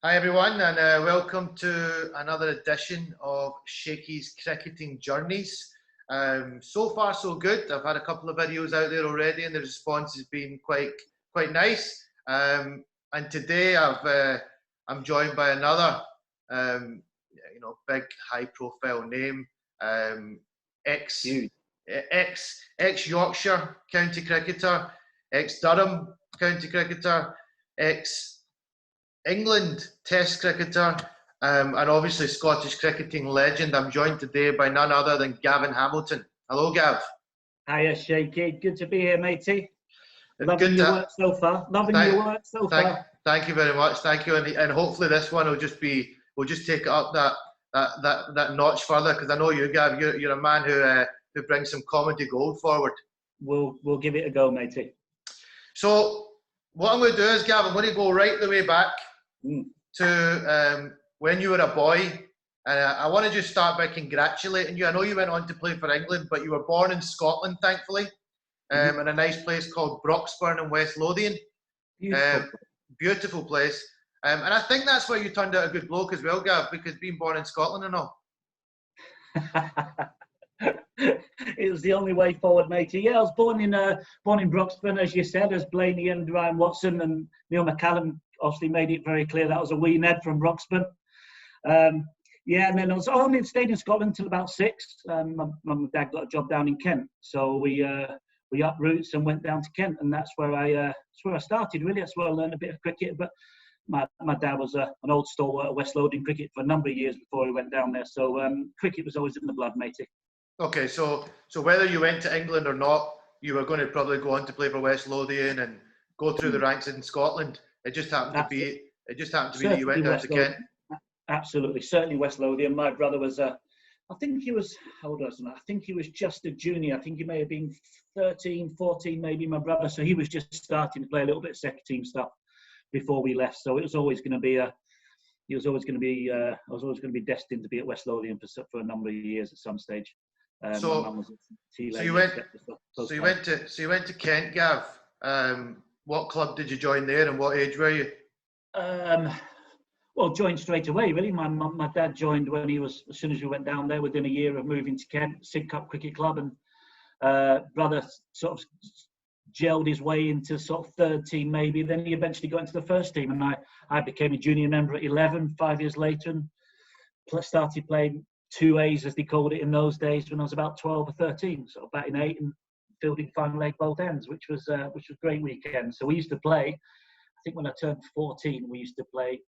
Hi everyone, and welcome to another edition of Shakey's Cricketing Journeys. So far so good. I've had a couple of videos out there already, and the response has been quite nice. And today I'm joined by another big high-profile name, ex Yorkshire county cricketer, ex Durham county cricketer, ex England Test cricketer, and obviously Scottish cricketing legend. I'm joined today by none other than Gavin Hamilton. Hello, Gav. Hiya, Shaky. Good to be here, matey. Loving your work so far. Thank you very much. Thank you, and hopefully this one will just take it up that notch further, because I know you, Gav. You're a man who brings some comedy gold forward. We'll give it a go, matey. So what I'm going to do is, Gav, I'm going to go right the way back to when you were a boy. I want to just start by congratulating you. I know you went on to play for England, but you were born in Scotland, thankfully, in a nice place called Broxburn in West Lothian. Beautiful place. And I think that's why you turned out a good bloke as well, Gav, because being born in Scotland and all. It was the only way forward, matey. Yeah, I was born in Broxburn, as you said, as Blaney and Ryan Watson and Neil McCallum obviously made it very clear that was a wee Ned from Broxburn. Yeah, and then I only stayed in Scotland until about 6. My mum and dad got a job down in Kent, so we up roots and went down to Kent, and that's where I started. Really, that's where I learned a bit of cricket. But my dad was an old stalwart of West Lothian cricket for a number of years before he went down there. So cricket was always in the blood, matey. Okay, so whether you went to England or not, you were going to probably go on to play for West Lothian and go through the ranks in Scotland. It just happened to be that you went down to Kent. Absolutely, certainly West Lothian. My brother was I think he was, how old was he? I think he was just a junior. I think he may have been 13, 14, maybe, my brother. So he was just starting to play a little bit of second team stuff before we left. So it was always going to be I was always going to be destined to be at West Lothian for a number of years at some stage. So you went to Kent, Gav. What club did you join there, and what age were you? Well, joined straight away, really. My dad joined as soon as we went down there, within a year of moving to Kent, Sidcup Cricket Club, and brother sort of gelled his way into sort of third team maybe. Then he eventually got into the first team, and I became a junior member at 11, 5 years later, and started playing 2As, as they called it in those days, when I was about 12 or 13, sort of batting 8 and fielding final leg both ends, which was great weekend. So we used to play, I think when I turned 14, we used to play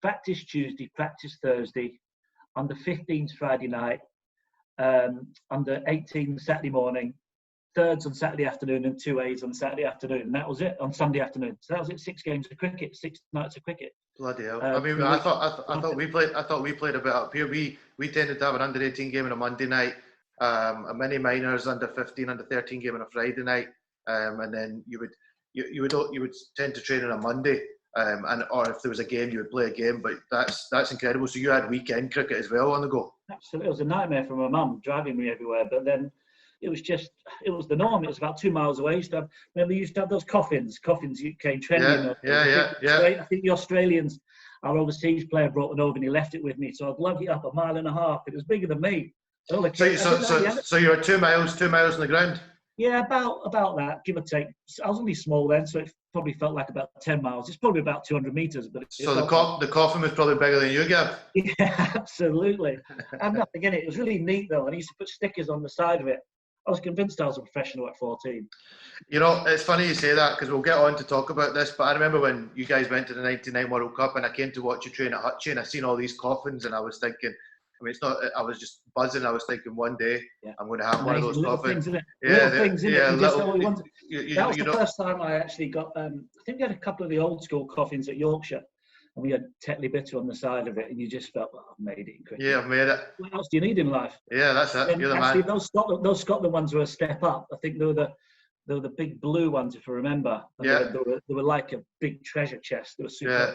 practice Tuesday, practice Thursday, under 15s Friday night, under 18 Saturday morning, thirds on Saturday afternoon, and 2As on Saturday afternoon. And that was it on Sunday afternoon. So that was it. 6 games of cricket, 6 nights of cricket. Bloody hell! I mean, I thought we played a bit up here. We tended to have an under 18 game on a Monday night, a mini minors under 15, under 13 game on a Friday night, and then you would tend to train on a Monday. Or if there was a game, you would play a game. But that's incredible. So you had weekend cricket as well on the go. Absolutely, it was a nightmare for my mum, driving me everywhere. But then it was the norm. It was about 2 miles away. We used to have those coffins. Coffins came trending. Yeah. I think the Australians, our overseas player, brought one over and he left it with me. So I'd lug it up 1.5 miles. It was bigger than me. So you were 2 miles on the ground. Yeah, about that, give or take. I was only small then, so it probably felt like about 10 miles. It's probably about 200 metres. So the coffin was probably bigger than you, Gav? Yeah, absolutely. And nothing in it. It was really neat, though. And I used to put stickers on the side of it. I was convinced I was a professional at 14. You know, it's funny you say that, because we'll get on to talk about this, but I remember when you guys went to the 99 World Cup and I came to watch you train at Hutchie, and I seen all these coffins, and I was thinking, I was just buzzing. I was thinking one day I'm going to have one of those coffins. That was the first time I actually got, I think we had a couple of the old school coffins at Yorkshire, and we had Tetley Bitter on the side of it, and you just felt, well, I've made it in cricket. Yeah, I've made it. What else do you need in life? Yeah, that's it. And you're the actually, man. those Scotland ones were a step up. I think they were the big blue ones, if I remember. Yeah. They were like a big treasure chest. They were super. Yeah.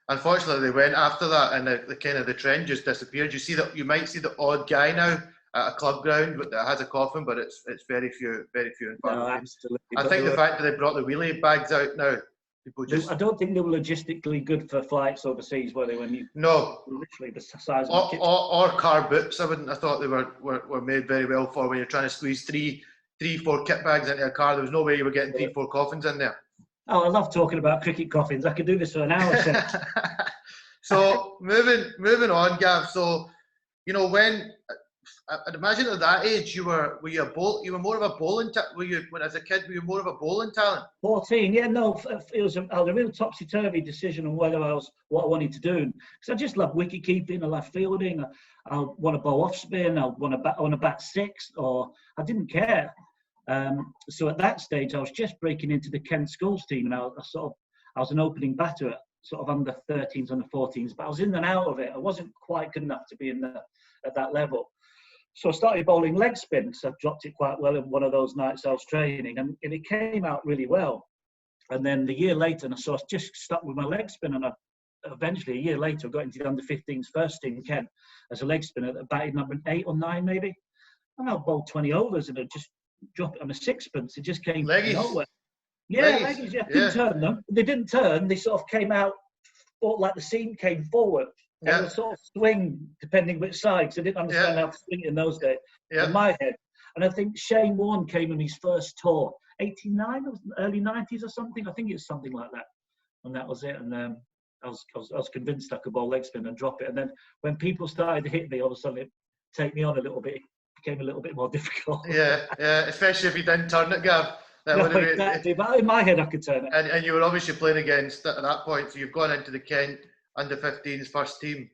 Unfortunately, they went after that, and the trend just disappeared. You might see the odd guy now at a club ground that has a coffin, but it's very few and far between. Absolutely. I think the fact that they brought the wheelie bags out now People just I don't think they were logistically good for flights overseas, were they? When you no. literally the size of the kitchen. Or car boots. I wouldn't have thought they were made very well for when you're trying to squeeze three, 4 kit bags into a car. There was no way you were getting 3, 4 coffins in there. Oh, I love talking about cricket coffins. I could do this for an hour. So moving on, Gav. So when I'd imagine at that age you were more of a bowling when as a kid were you more of a bowling talent? 14, yeah, no, it was a real topsy-turvy decision on whether what I wanted to do. Because I just love wicket keeping, I love fielding, I want to bowl off spin, I want to bat six, or I didn't care. So at that stage, I was just breaking into the Kent schools team, and I was an opening batter at sort of under 13s, under 14s, but I was in and out of it. I wasn't quite good enough to be at that level. So I started bowling leg spin, because I dropped it quite well in one of those nights I was training, and it came out really well. And then the year later, so I was just stuck with my leg spin, and eventually a year later I got into the under 15s first team in Kent as a leg spinner, batting number 8 or 9 maybe. And I bowled 20 overs and I just dropped it on a sixpence. It just came from nowhere. Yeah, leggies, yeah. Didn't turn them. They didn't turn. They sort of came out, like the seam came forward. And would sort of swing depending which side, because I didn't understand how to swing it in those days in my head. And I think Shane Warne came on his first tour, 89, early 90s or something. I think it was something like that. And that was it. And I was convinced I could bowl leg spin and drop it. And then when people started to hit me, all of a sudden it take me on a little bit. It became a little bit more difficult. Yeah, especially if you didn't turn it, Gav. Exactly. But in my head, I could turn it. And you were obviously playing against at that point, so you've gone into the Kent under 15s first team.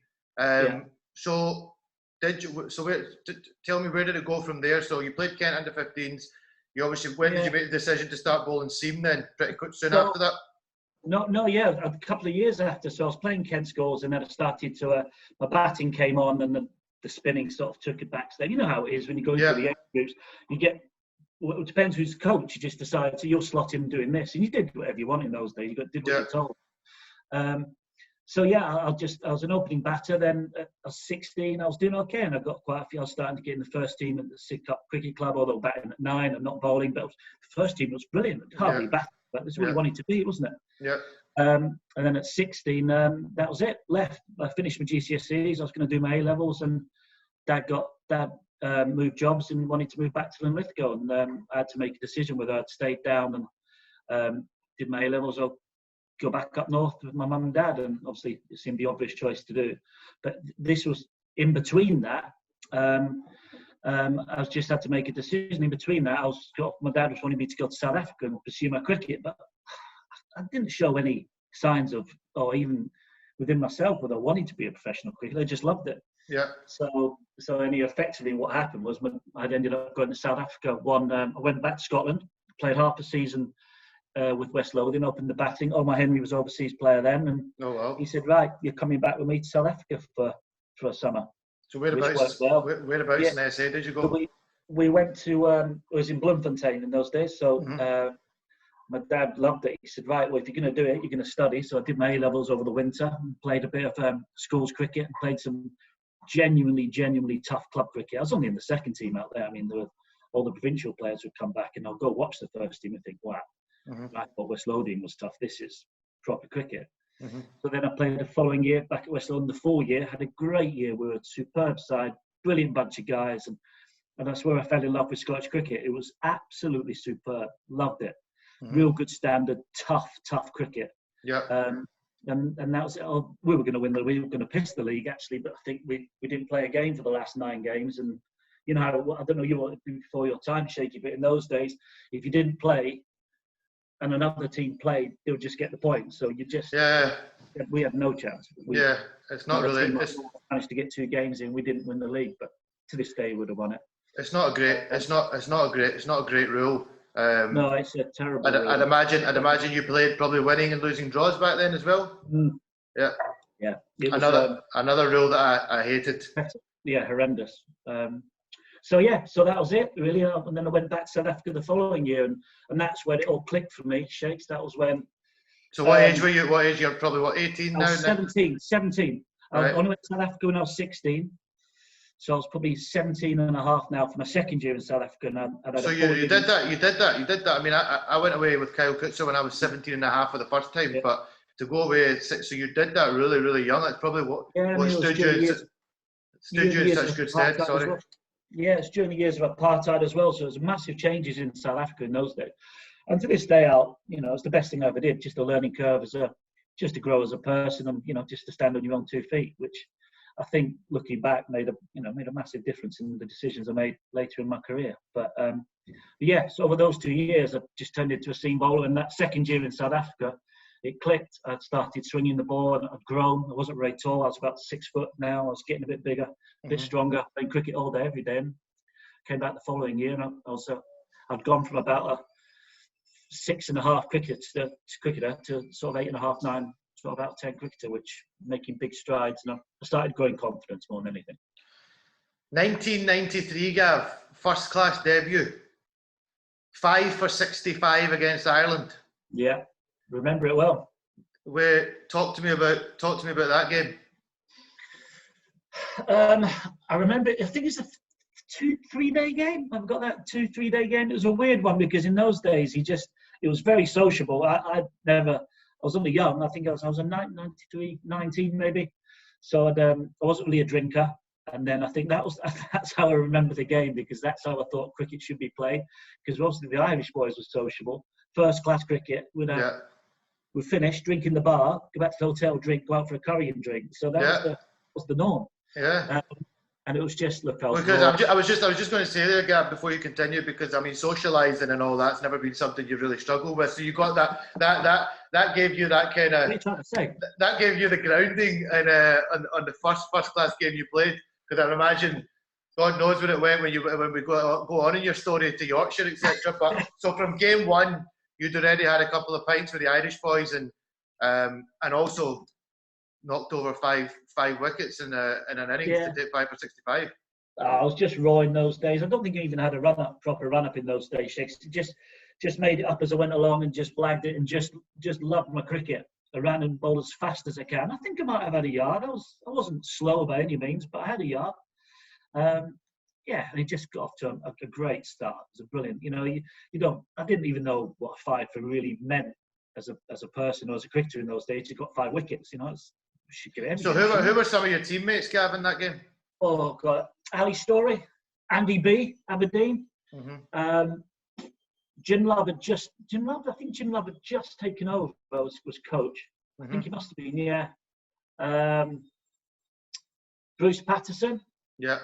So tell me, where did it go from there? So you played Kent under 15s. You obviously, when did you make the decision to start bowling seam then? Pretty soon after that? No, a couple of years after. So I was playing Kent scores, and then I started to, my batting came on, and the spinning sort of took it back. So you know how it is when you go into the age groups, you get, well, it depends who's coach. You just decide, so you'll slot him doing this, and you did whatever you want in those days. You did what you're told. So I was an opening batter. Then I was 16. I was doing okay, and I got quite a few. I was starting to get in the first team at the Sid Cup Cricket Club, although batting at 9 and not bowling. But the first team was brilliant. Hardly batting, but that's what you wanted to be, wasn't it? Yeah. And then at 16, that was it. Left. I finished my GCSEs. I was going to do my A levels, and Dad moved jobs and wanted to move back to Linlithgow, and I had to make a decision whether I'd stayed down and did my A levels or go back up north with my mum and dad. And obviously it seemed the obvious choice to do, but this was in between that. I just had to make a decision in between that. My dad was wanting me to go to South Africa and pursue my cricket, but I didn't show any signs of, or even within myself, whether I wanted to be a professional cricketer. I just loved it. Yeah. So effectively what happened was I'd ended up going to South Africa. I went back to Scotland, played half a season with West Lothian, opened the batting. Omar Henry was overseas player then, and he said, right, you're coming back with me to South Africa for a summer. So whereabouts in SA did you go? So we went to, it was in Bloemfontein in those days, so my dad loved it. He said, right, well, if you're going to do it, you're going to study. So I did my A-levels over the winter and played a bit of schools cricket and played some genuinely tough club cricket. I was only in the second team out there. I mean, all the provincial players would come back, and I'll go watch the first team and think, wow, I thought West Lothian was tough. This is proper cricket. So then I played the following year back at West Lothian, the full year, had a great year. We were a superb side, brilliant bunch of guys, and that's where I fell in love with Scottish cricket. It was absolutely superb. Loved it. Real good standard, tough cricket. Yeah. And that was it. We were going to win we were going to piss the league actually, but I think we didn't play a game for the last 9 games. And you know, I don't know you were before your time, Shaky, but in those days, if you didn't play and another team played, they would just get the points. So you just we had no chance. It's not really. We managed to get 2 games in. We didn't win the league, but to this day, we would have won it. It's not a great rule. No, it's a terrible. I'd imagine you played probably winning and losing draws back then as well. Yeah. Another rule that I hated. Yeah, horrendous. So that was it really. And then I went back to South Africa the following year, and that's when it all clicked for me, Shakes. That was when. So what age were you? What age? You're probably 18 now. 17. Right. I only went to South Africa when I was 16. So I was probably 17 and a half now for my second year in South Africa. And So you did that. I mean, I went away with Kyle Coetzer when I was 17 and a half for the first time, but to go away at 6, so you did that really, really young. That's probably what stood you in such good stead. Sorry. Well. Yeah, it's during the years of apartheid as well. So there's massive changes in South Africa in those days. And to this day, it's the best thing I ever did. Just a learning curve just to grow as a person, and just to stand on your own 2 feet, which I think, looking back, made a massive difference in the decisions I made later in my career. But yeah, so over those 2 years, I just turned into a seam bowler. And that second year in South Africa, it clicked. I'd started swinging the ball, and I'd grown. I wasn't very tall. I was about 6 foot now. I was getting a bit bigger, a bit stronger, playing cricket all day, every day. And came back the following year, and I'd gone from about a 6.5 cricketer to sort of 8.5, 9, sort of about 10 cricketer, which making big strides. And I started growing confidence more than anything. 1993, Gav, first class debut. 5 for 65 against Ireland. Yeah, remember it well. Talk to me about that game. I remember. I think it's a 2-3 day game. I've got that 2-3 day game. It was a weird one because in those days it was very sociable. I was only young. I think I was a 93, 19 maybe. So I wasn't really a drinker. And then I think that's how I remember the game, because that's how I thought cricket should be played. Because obviously the Irish boys were sociable, first class cricket. We'd finish, drink in the bar, go back to the hotel, drink, go out for a curry and drink. So that was the norm. Yeah. And it was just, look, I was just going to say there, Gab, before you continue, because I mean, socialising and all that's never been something you've really struggled with. So you got that gave you that kind of. What are you trying to say? That gave you the grounding on the first class game you played. Because I imagine, God knows when it went when we go on in your story to Yorkshire, etc. But so from game one, you'd already had a couple of pints with the Irish boys, and also knocked over five wickets in an innings to take 5 for 65. I was just raw in those days. I don't think I even had a proper run up in those days, Shakes. Just made it up as I went along and just blagged it and just loved my cricket. I ran and bowled as fast as I can. I think I might have had a yard. I wasn't slow by any means, but I had a yard. And it just got off to a great start. It was brilliant. I didn't even know what a 5 for really meant as a person or as a cricketer in those days. You got 5 wickets. So who were some of your teammates, Gavin, in that game? Oh God, Ali Story, Andy B, Aberdeen. Mm-hmm. Jim Love had just taken over. Was coach. I think he must have been. Yeah. Bruce Patterson. Yeah.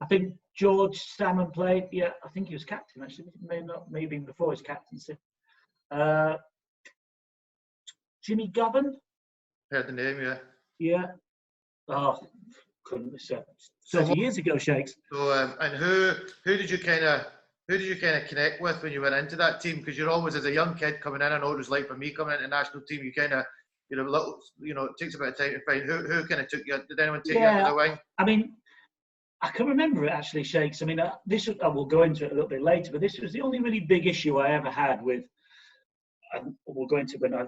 I think George Salmon played. Yeah, I think he was captain actually. Maybe before his captaincy. Jimmy Gavin. Heard the name, yeah. Yeah. Oh, couldn't have said 30 years ago, Shakes. So, and who did you kind of connect with when you went into that team? Because you're always, as a young kid coming in, I know it was like for me coming into the national team, you kind of, it takes a bit of time to find who kind of took you. Did anyone take you under the wing? I mean, I can remember it actually, Shakes. I mean, I will go into it a little bit later, but this was the only really big issue I ever had with. And we'll go into when I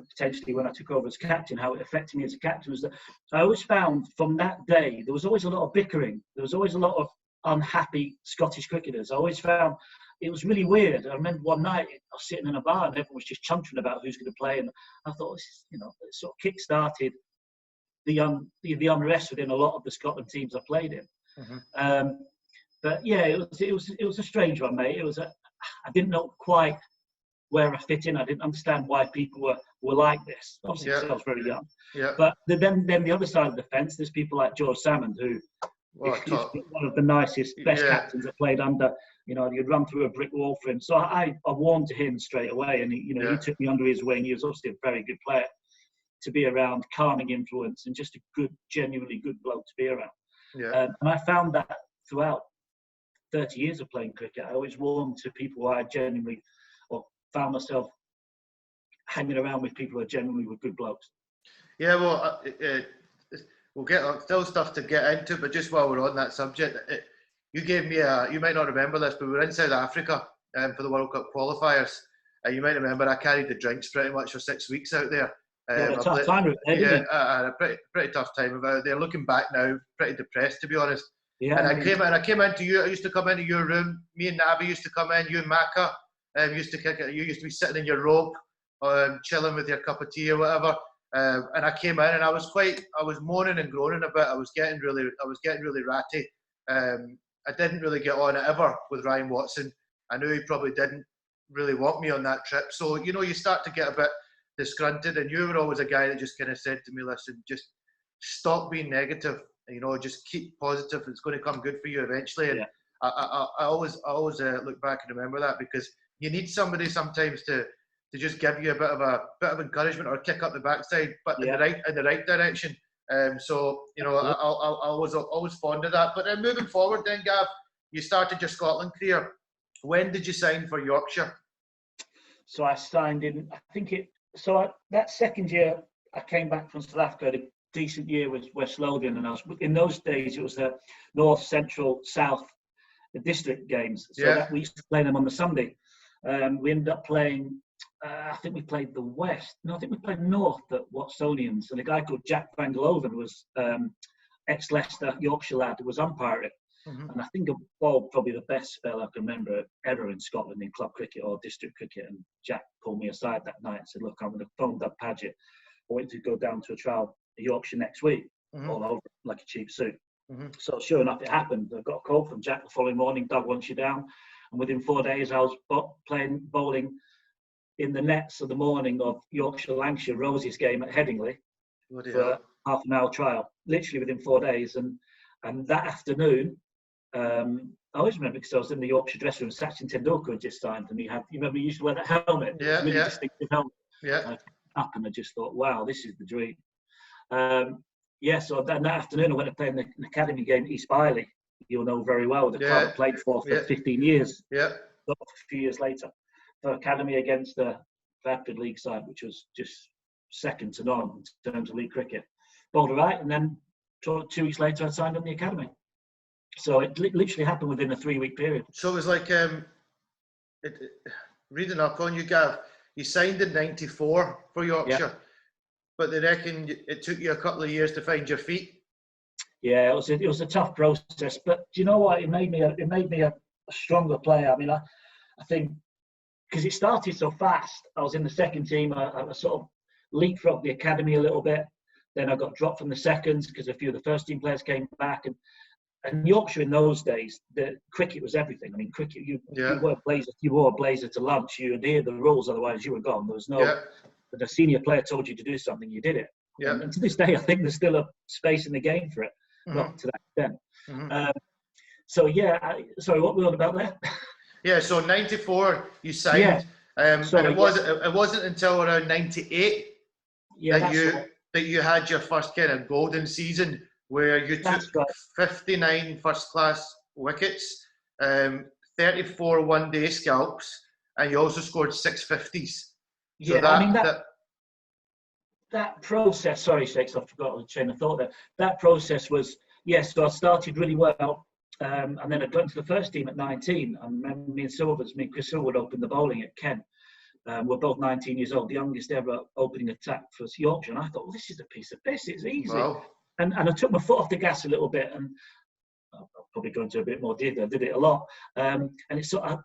took over as captain, how it affected me as a captain was that I always found from that day there was always a lot of bickering. There was always a lot of unhappy Scottish cricketers. I always found it was really weird. I remember one night I was sitting in a bar and everyone was just chuntering about who's going to play, and I thought, it sort of kick-started the unrest within a lot of the Scotland teams I played in. Mm-hmm. But yeah, it was a strange one, mate. I didn't know quite where I fit in. I didn't understand why people were like this. Obviously, I was very young. Yeah. But then the other side of the fence, there's people like George Salmon, who is one of the nicest, best captains I played under. You'd run through a brick wall for him. So I warmed to him straight away, and he took me under his wing. He was obviously a very good player to be around, calming influence, and just a good, genuinely good bloke to be around. Yeah. And I found that throughout 30 years of playing cricket, I always warmed to people who I genuinely found myself hanging around with people who genuinely were good blokes. Yeah, well, we'll get still stuff to get into, but just while we're on that subject, you gave me you might not remember this, but we were in South Africa for the World Cup qualifiers. You might remember I carried the drinks pretty much for 6 weeks out there. A tough time. I had a pretty tough time about it there. Looking back now, pretty depressed, to be honest. Yeah, and I came into you. I used to come into your room. Me and Nabi used to come in. You and Maka used to kick it. You used to be sitting in your robe, chilling with your cup of tea or whatever. And I came in and I was moaning and groaning a bit. I was getting really ratty. I didn't really get on ever with Ryan Watson. I knew he probably didn't really want me on that trip. So, you start to get a bit disgruntled, and you were always a guy that just kind of said to me, listen, just stop being negative, just keep positive. It's going to come good for you eventually. And I always look back and remember that, because you need somebody sometimes to just give you a bit of encouragement or kick up the backside, but in the right direction. So I was always fond of that. But then moving forward, then Gav, you started your Scotland career. When did you sign for Yorkshire? So I signed in. That second year I came back from South Africa. I had a decent year with West Lothian, and in those days it was the North, Central, South, the district games. So that we used to play them on the Sunday. We ended up playing. I think we played the West. No, I think we played North at Watsonians, and a guy called Jack Van Gloven was ex-Leicester Yorkshire lad who was umpiring. Mm-hmm. And I think probably the best spell I can remember ever in Scotland in club cricket or district cricket. And Jack pulled me aside that night and said, look, I'm going to phone Doug Paget. I want you to go down to a trial at Yorkshire next week, all over like a cheap suit. Mm-hmm. So sure enough, it happened. I got a call from Jack the following morning, Doug wants you down. And within 4 days, I was playing bowling in the nets of the morning of Yorkshire-Lancashire Rosie's game at Headingley for a half an hour trial, literally within 4 days. And that afternoon, I always remember because I was in the Yorkshire dressing room. Sachin Tendulkar had just signed, and you remember he used to wear that helmet, really distinctive helmet. Yeah. Up, and I just thought, wow, this is the dream. So that afternoon I went to play in an academy game, East Biley. You'll know very well, the club I played for 15 years. Yeah. A few years later, for academy against the Bradford League side, which was just second to none in terms of league cricket. Bowled right, and then 2 weeks later I signed on the academy. So it literally happened within a 3-week period. So it was like, reading up on you, Gav, you signed in '94 for Yorkshire, but they reckon it took you a couple of years to find your feet. Yeah, it was a tough process, but do you know what? It made me a stronger player. I mean, I think because it started so fast. I was in the second team. I sort of leapfrogged the academy a little bit. Then I got dropped from the seconds because a few of the first team players came back. And Yorkshire in those days, the cricket was everything. I mean, cricket, you wore a blazer to lunch, you adhered to the rules, otherwise you were gone. There was no, the senior player told you to do something, you did it. Yeah. And to this day, I think there's still a space in the game for it, not to that extent. Mm-hmm. Sorry, what were we on about there? Yeah, so '94 you signed, and it wasn't until around '98 that you had your first kind of golden season, where you took 59 first-class wickets, 34 one-day scalps, and you also scored 6 50s. So that process, sorry, Shakes, I forgot the chain of thought there. That process was, so I started really well, and then I got into the first team at 19. I remember me and Chris Silver opened the bowling at Kent. We're both 19 years old, the youngest ever opening attack for Yorkshire. And I thought, well, this is a piece of piss, it's easy. Wow. And I took my foot off the gas a little bit, and I'll probably go into a bit more detail. I did it a lot, and I sort of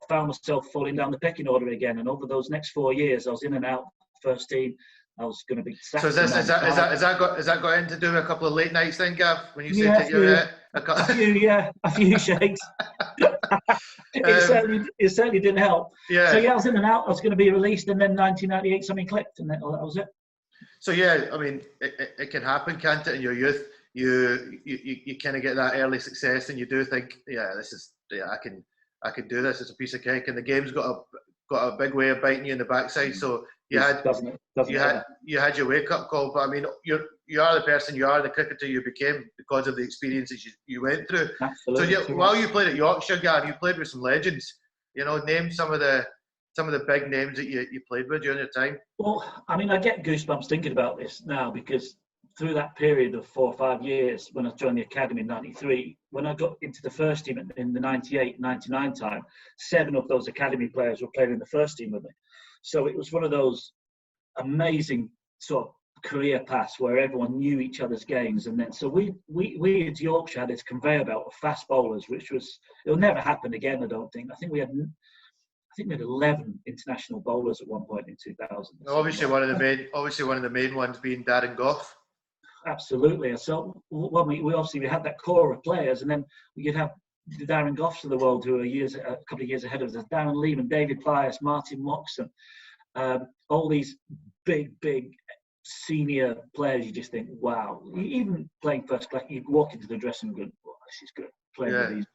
found myself falling down the pecking order again. And over those next 4 years, I was in and out first team. I was going to be sacked. So has that got anything to do with a couple of late nights then, Gav? When you said that you're a few shakes. It certainly didn't help. Yeah. So I was in and out. I was going to be released, and then 1998 something clicked, and that was it. So I mean, it can happen, can't it? In your youth, you kind of get that early success, and you do think, I can do this. It's a piece of cake, and the game's got a big way of biting you in the backside. So you had your wake up call. But I mean, you are the person you are, the cricketer you became because of the experiences you went through. Absolutely. So while you played at Yorkshire, Gav, you played with some legends. Name some of the big names that you played with during your time. Well, I mean, I get goosebumps thinking about this now, because through that period of 4 or 5 years, when I joined the academy in '93, when I got into the first team in the '98, '99 time, 7 of those academy players were playing in the first team with me. So it was one of those amazing sort of career paths where everyone knew each other's games, and then so we as Yorkshire had this conveyor belt of fast bowlers, which was, it'll never happen again. I don't think. I think we had 11 international bowlers at one point in 2000. Obviously, one of the main ones being Darren Gough. Absolutely. So we obviously had that core of players, and then we could have the Darren Goughs of the world who are a couple of years ahead of us. Darren Lehman, David Bias, Martin Moxon, all these big senior players. You just think, wow. Even playing first class, you walk into the dressing room, oh, this is good. Playing with these.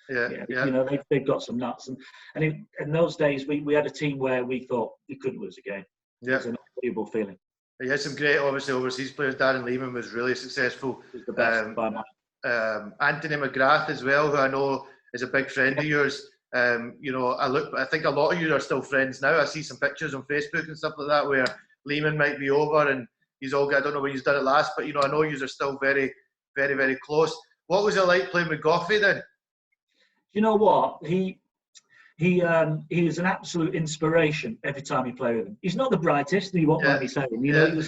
Yeah. You know, they've got some nuts. And in those days, we had a team where we thought we couldn't lose a game. It was an unbelievable feeling. He had some great, obviously, overseas players. Darren Lehman was really successful. He was the best by mine. Anthony McGrath as well, who I know is a big friend of yours. You know, I think a lot of you are still friends now. I see some pictures on Facebook and stuff like that where Lehman might be over and he's all good. I don't know when he's done it last, but, you know, I know you are still very, very, very close. What was it like playing with Goughy then? You know what? He is an absolute inspiration every time you play with him. He's not the brightest, and he won't mind me saying. You know,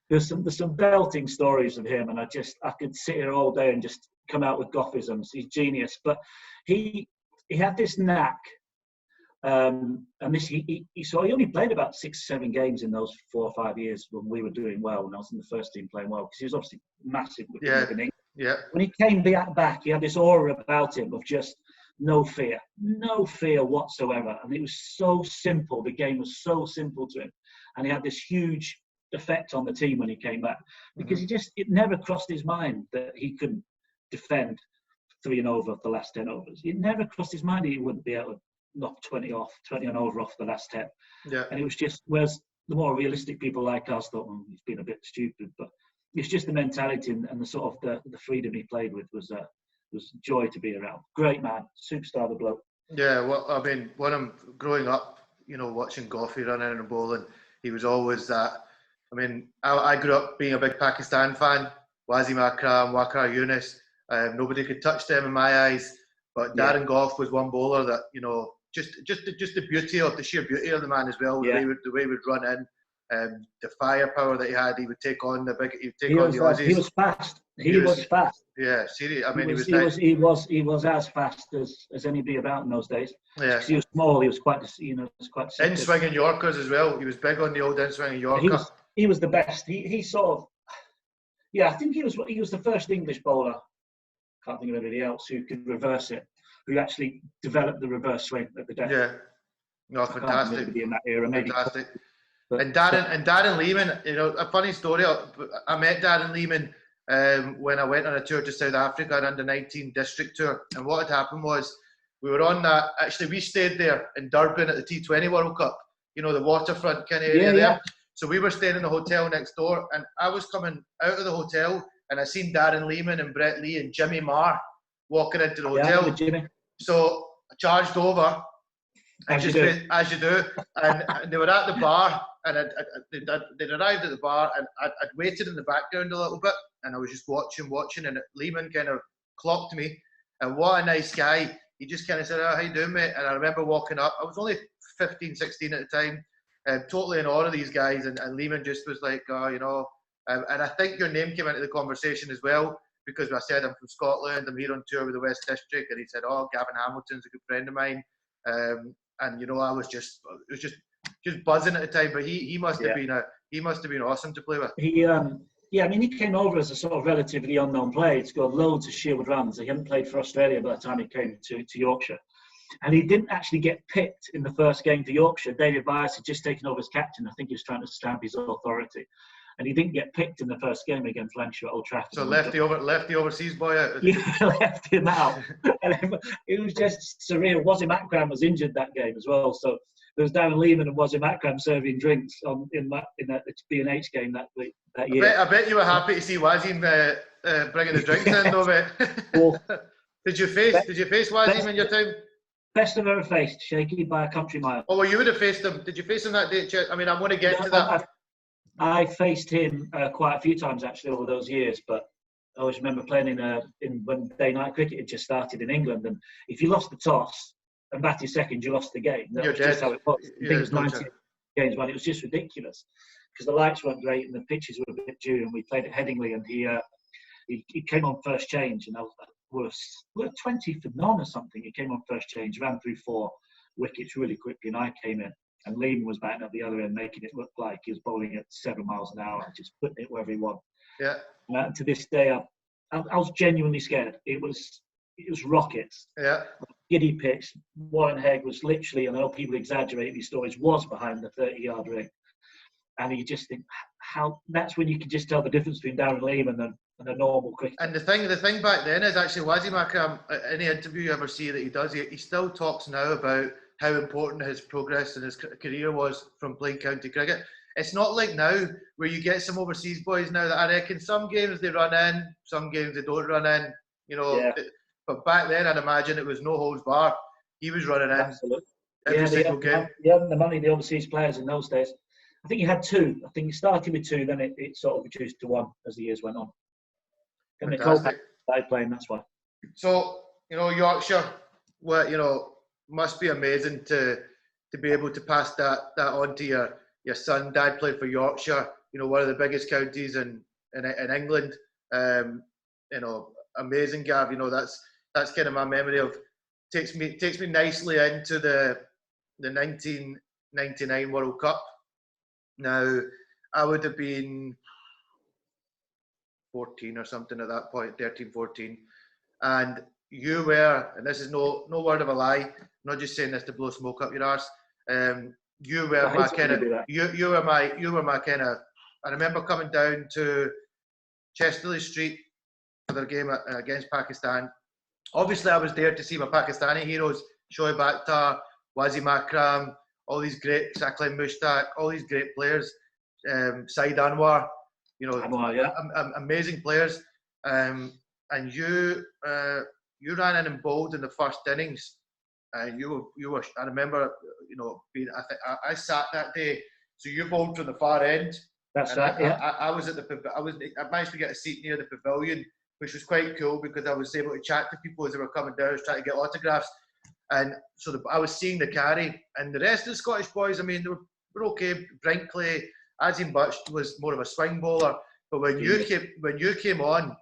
there's some belting stories of him, and I could sit here all day and just come out with Goughisms. He's genius, but he had this knack, and this he only played about 6-7 games in those 4 or 5 years when we were doing well, when I was in the first team playing well, because he was obviously massive with England. When he came back, he had this aura about him of just no fear whatsoever, and it was so simple. The game was so simple to him, and he had this huge effect on the team when he came back, because it never crossed his mind that he couldn't defend 3 and over the last 10 overs. It never crossed his mind he wouldn't be able to knock 20 and over off the last 10. And it was just, whereas the more realistic people like us thought, he's been a bit stupid, but it's just the mentality and the sort of the freedom he played with was joy to be around. Great man, superstar, the bloke. Yeah, well, I mean, when I'm growing up, you know, watching Goughy running and bowling, he was always that. I mean, I grew up being a big Pakistan fan. Wasim Akram, Waqar Younis, nobody could touch them in my eyes. But Darren Gough was one bowler that, you know, just the sheer beauty of the man as well. The way he would run in. The firepower that he had, he would take on the Aussies. He was fast. He was fast. Yeah, seriously. I mean, he was as fast as anybody about in those days. Yeah, he was small. He was quite, quite. In swinging Yorkers as well. He was big on the old in swinging Yorker. He was the best. He sort of. Yeah, I think he was the first English bowler. Can't think of anybody else who could reverse it. Who actually developed the reverse swing at the death. Yeah, no, fantastic. In that era, maybe. Fantastic. And Darren Lehman, you know, a funny story. I met Darren Lehman when I went on a tour to South Africa, an under-19 district tour. And what had happened was we were on that. Actually, we stayed there in Durham at the T20 World Cup. You know, the waterfront kind of area there. So we were staying in the hotel next door, and I was coming out of the hotel, and I seen Darren Lehman and Brett Lee and Jimmy Marr walking into the hotel. So I charged over. As you do. And they were at the bar, and they'd arrived at the bar, and I'd waited in the background a little bit, and I was just watching, and Lehman kind of clocked me, and what a nice guy. He just kind of said, "Oh, how you doing, mate?" And I remember walking up. I was only 15, 16 at the time, totally in awe of these guys, and Lehman just was like, "Oh, you know," and I think your name came into the conversation as well, because I said I'm from Scotland, I'm here on tour with the West District, and he said, "Oh, Gavin Hamilton's a good friend of mine." And you know, it was just buzzing at the time. But he must have been awesome to play with. I mean, he came over as a sort of relatively unknown player. He scored loads of Shield runs. He hadn't played for Australia by the time he came to Yorkshire, and he didn't actually get picked in the first game for Yorkshire. David Bias had just taken over as captain. I think he was trying to stamp his authority, and he didn't get picked in the first game against Lancashire at Old Trafford. So left the overseas boy out. Yeah, left him out. And it was just surreal. Wasim Akram was injured that game as well. So there was Darren Lehman and Wasim Akram serving drinks in that B&H game that year. I bet you were happy to see Wasim bringing the drinks in, though, mate. Did you face Wasim in your time? Best I've ever faced, shaky by a country mile. Oh, well, you would have faced him. Did you face him that day? I mean, I want to get to that. I faced him quite a few times actually over those years, but I always remember playing in when day-night cricket had just started in England, and if you lost the toss and batted second, you lost the game. That was just how it was. I think it was 90 games, man. It was just ridiculous. because the lights weren't great and the pitches were a bit due, and we played at Headingley, and he came on first change, and I was like, we're 20 for none or something. He came on first change, ran through 4 wickets really quickly, and I came in, and Lehman was batting at the other end, making it look like he was bowling at 7 miles an hour, just putting it wherever he wanted. Yeah. To this day, I was genuinely scared. It was rockets. Yeah. Giddy pitch. Warren Hegg was literally, and I know people exaggerate these stories, was behind the 30-yard ring. And you just think, how that's when you can just tell the difference between Darren Lehman and a normal cricketer. And the thing back then is actually Wasim, any interview you ever see that he does, he still talks now about how important his progress in his career was from playing county cricket. It's not like now where you get some overseas boys now that I reckon some games they run in, some games they don't run in, you know. Yeah. But back then I'd imagine it was no holds barred. He was running in. Absolutely. Every single game. He had the money, the overseas players in those days. I think he had 2. I think he started with 2, then it sort of reduced to 1 as the years went on. And Nicole started playing, that's why. So, you know, Yorkshire, must be amazing to be able to pass that on to your son. Dad played for Yorkshire, you know, one of the biggest counties in England. You know, amazing, Gav. You know, that's kind of my memory of takes me nicely into the 1999 World Cup. Now, I would have been 14 or something at that point, 13, 14. And you were, and this is no word of a lie, I'm not just saying this to blow smoke up your arse. You were my kind of, you were my kind of, I remember coming down to Chesterley Street for their game against Pakistan. Obviously, I was there to see my Pakistani heroes, Shoaib Akhtar, Wasim Akram, all these great, Saqlain Mushtaq, all these great players, Saeed Anwar, you know, amazing players. And you ran in and bowled in the first innings. You were. I remember, you know, I sat that day. So you bowled from the far end. That's right. I managed to get a seat near the pavilion, which was quite cool because I was able to chat to people as they were coming down, trying to get autographs. And so I was seeing the carry, and the rest of the Scottish boys, I mean, they were okay. Brinkley, Azim Butch was more of a swing bowler, but when you came on,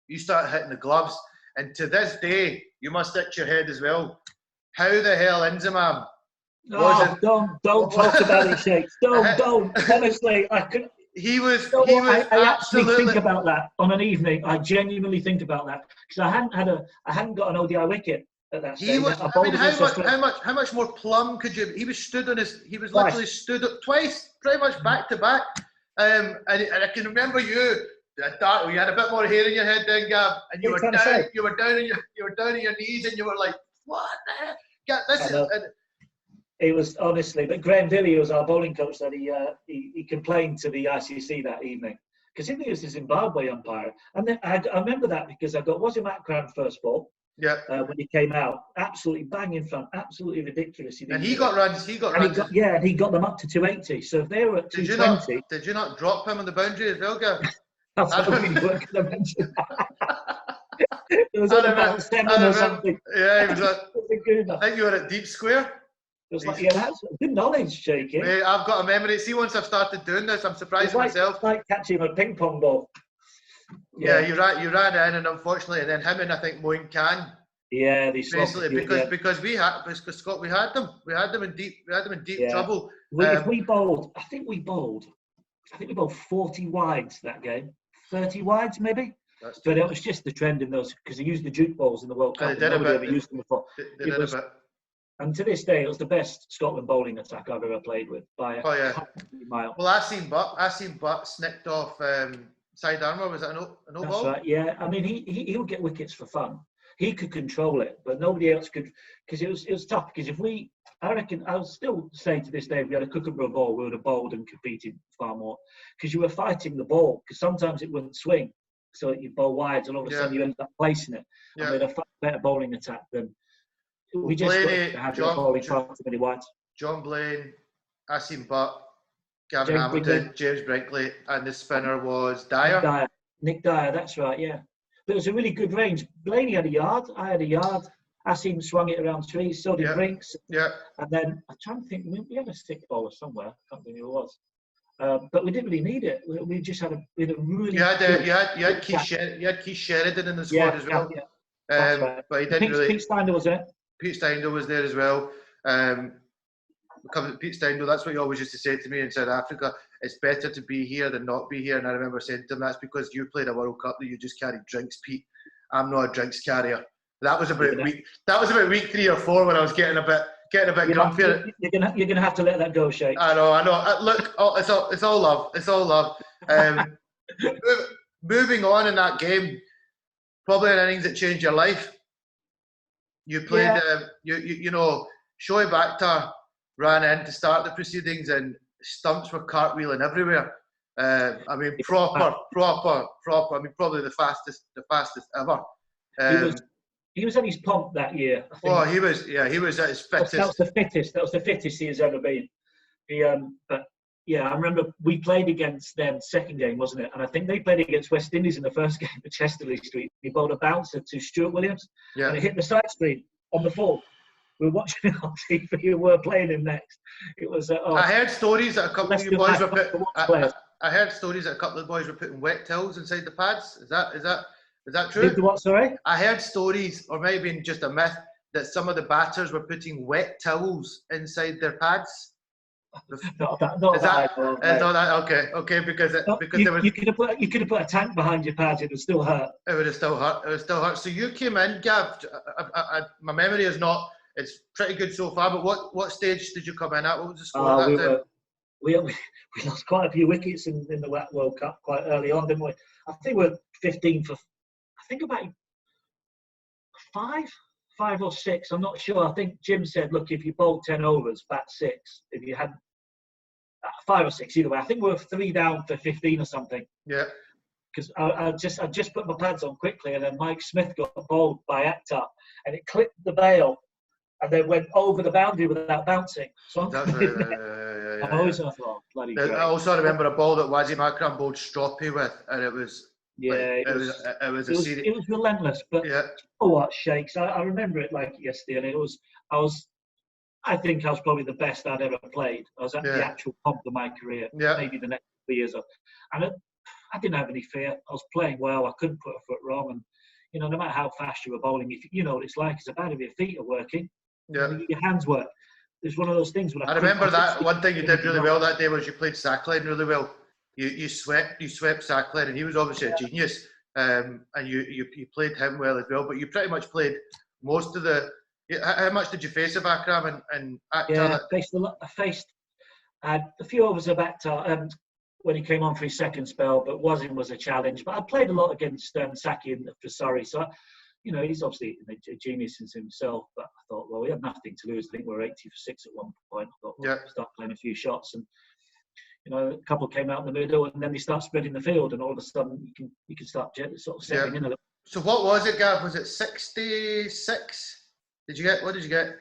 you started hitting the gloves, and to this day, you must itch your head as well. How the hell, Inzamam? Don't talk about it, Sheikh. Don't. Honestly, I could. He was I absolutely. actually think about that on an evening. I genuinely think about that because I hadn't got an ODI wicket at that stage. How much more plum could you? He was literally stood up twice, pretty much back to back. And I can remember you had a bit more hair in your head then, Gav, and you were down on your knees, and you were like, "What the heck? Yeah, It was honestly, but Graham Dilly was our bowling coach. That he complained to the ICC that evening because he was the Zimbabwe umpire, and then I remember that because I got Wasim Akram first ball. Yeah. When he came out, absolutely bang in front, absolutely ridiculous. And he got runs. And he got them up to 280. So if they were at 220, did you not drop him on the boundary as well, Gav? That's what we weren't going to mention. It was about 7 or something. Yeah, he was I think you were at deep square. It was like, that's good knowledge, Shaky. Mate, I've got a memory. See, once I've started doing this, I'm surprised myself. It's like catching a ping pong ball. Yeah, you ran in, and unfortunately, and then him and I think Moin Khan. Yeah, they basically because Scott, we had them in deep trouble. We bowled. I think we bowled 40 wides that game, 30 wides maybe. But it was just the trend in those because they used the juke balls in the World Cup. Nobody ever used them before. They did a bit. And to this day, it was the best Scotland bowling attack I've ever played with by a mile. Well, I seen Butt snicked off side armour. Was that an no ball? Right. Yeah. I mean, he would get wickets for fun. He could control it, but nobody else could because it was tough. Because I reckon I was still saying to this day, if we had a Kookaburra ball, we would have bowled and competed far more because you were fighting the ball. Because sometimes it wouldn't swing, so you bowl wides, and all of a sudden you end up placing it. Yeah. And we had a far better bowling attack than. We just had bowling far too many wides. John Blaine, Asim Butt, Gavin Hamilton, James Brinkley, and the spinner was Dyer. Nick Dyer, that's right, yeah. But it was a really good range. Blaney had a yard, I had a yard. Asim swung it around trees, so did Brinks. Yeah. And then I'm trying to think, we had a stick bowler somewhere. I can't think who it was. But we didn't really need it. We just had a really. You had Keith Sheridan in the squad as well. Yeah, that's right. But he didn't really. Pete Steindl was there. Pete Steindl was there as well. Pete Steindl, that's what he always used to say to me in South Africa. It's better to be here than not be here. And I remember saying to him, that's because you played a World Cup that you just carried drinks, Pete. I'm not a drinks carrier. That was about week 3 or 4 when I was getting a bit grumpy. You're gonna have to let that go, Shake. I know. Look, it's all love. It's all love. Moving on in that game, probably an innings that changed your life. You played, Shoaib Akhtar ran in to start the proceedings and stumps were cartwheeling everywhere. I mean, proper. I mean, probably the fastest ever. He was at his pomp that year. I think. Oh, he was at his fittest. That was the fittest he has ever been. But yeah, I remember we played against them second game, wasn't it? And I think they played against West Indies in the first game at Chesterley Street. He bowled a bouncer to Stuart Williams, and it hit the side screen on the 4th. We were watching it on TV and we were playing him next. It was. I heard stories that a couple of you boys were putting. I heard stories that a couple of boys were putting wet towels inside the pads. Is that true? The what? Sorry. I heard stories, or maybe just a myth, that some of the batters were putting wet towels inside their pads. Not that. Okay, because you could have put a tank behind your pads, it would still hurt. It would have still hurt. So you came in, Gav. My memory is not. It's pretty good so far. But what stage did you come in at? What was the score at that time? We lost quite a few wickets in the World Cup quite early on, didn't we? I think we're 15 for. I think about 5 or 6. I'm not sure. I think Jim said, look, if you bowled 10 overs, bat 6. If you had 5 or 6, either way. I think we were 3 down for 15 or something. Yeah. Because I just put my pads on quickly, and then Mike Smith got bowled by Akhtar, and it clipped the bail, and then went over the boundary without bouncing. So I always thought, bloody great. I also remember a ball that Wasim Akram bowled Stroppy with, and it was. Yeah, it was relentless. But what shakes? I remember it like yesterday, and I think I was probably the best I'd ever played. I was at the actual top of my career, maybe the next 3 years. And I didn't have any fear. I was playing well. I couldn't put a foot wrong. And, no matter how fast you were bowling, if you know what it's like, it's about if your feet are working, your hands work. It's one of those things. I remember that one thing you did really well that day was you played Sackline really well. You swept Sackline, and he was obviously a genius. And you played him well as well. But you pretty much played most of the. How much did you face of Akram and Akhtar? Yeah, I faced a few overs of Akhtar when he came on for his second spell, but Wasim was a challenge. But I played a lot against Saki for Surrey, so he's obviously a genius in himself. But I thought, well, we had nothing to lose. I think we were 80 for 6 at one point. I thought, well, start playing a few shots, and a couple came out in the middle, and then they start spreading the field, and all of a sudden you can start sort of settling in a little. So what was it, Gav? Was it 66? What did you get?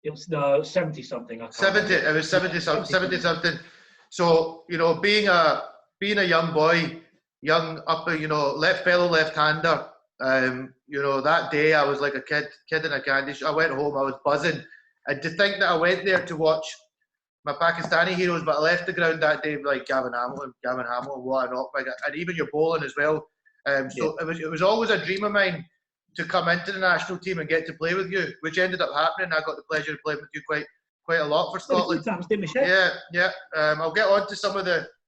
It was 70 something. 70. It was 70 something. So being a young boy, fellow left-hander. That day I was like a kid in a candy shop. I went home, I was buzzing, and to think that I went there to watch my Pakistani heroes, but I left the ground that day like Gavin Hamilton, what an op, and even your bowling as well. So it was always a dream of mine to come into the national team and get to play with you, which ended up happening. I got the pleasure of playing with you quite a lot for Scotland. Yeah. I'll get on to some of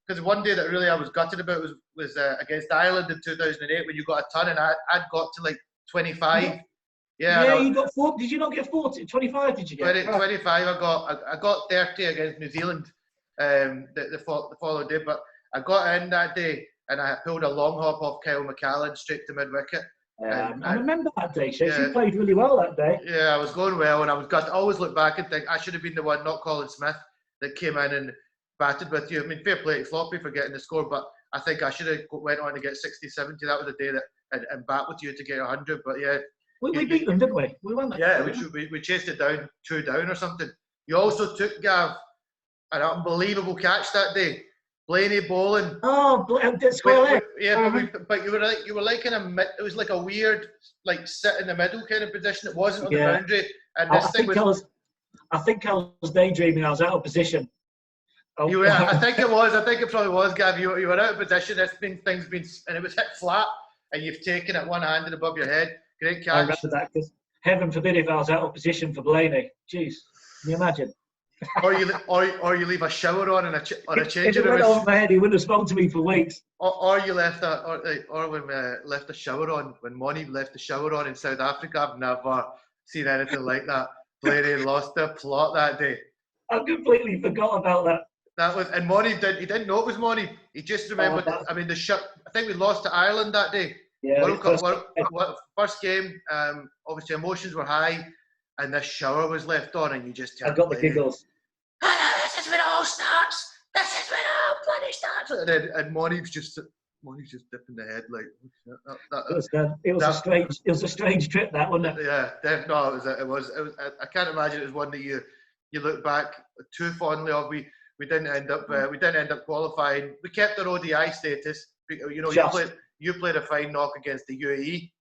because one day that really I was gutted about was against Ireland in 2008 when you got a ton and I'd got to like 25. Yeah, you got 40. Did you not get 40? 25 did you get? 25. I got 30 against New Zealand the following day, but I got in that day and I pulled a long hop off Kyle McCallan straight to mid wicket. I remember that day, Shakes. You played really well that day. Yeah, I was going well, and I always look back and think I should have been the one, not Colin Smith, that came in and batted with you. I mean, fair play to Floppy for getting the score, but I think I should have went on to get 60, 70. That was the day that and bat with you to get 100. But yeah, we beat them, didn't we? We won that. Yeah, we chased it down 2 down or something. You also took Gav an unbelievable catch that day. Blaney bowling. Oh, square leg. Yeah, but you were like in it was like a weird sit in the middle kind of position. It wasn't on the boundary. And I think I was daydreaming. I was out of position, Oh, You were, I think it was. I think it probably was, Gav. You were out of position. And it was hit flat, and you've taken it one-handed above your head. Great I catch. remember that because heaven forbid if I was out of position for Blaney. Jeez, can you imagine? or you leave a shower on and a If changing it went room. over my head, he wouldn't have spoken to me for weeks. Or you left or when left the shower on, when Monty left the shower on in South Africa. I've never seen anything like that. Blaney lost the plot that day. I completely forgot about that. That was, and Monty didn't know it was Monty. He just remembered. I mean, I think we lost to Ireland that day. Yeah, World Cup, first game. Obviously, emotions were high, and this shower was left on, and you just. I got the giggles. This is when it all starts. This is when it all bloody starts. And Monty's just dipping the head like. It was a strange trip, that, wasn't it? Yeah, definitely. It was. I can't imagine it was one that you look back too fondly of. We didn't end up qualifying. We kept our ODI status. You know, you played a fine knock against the UAE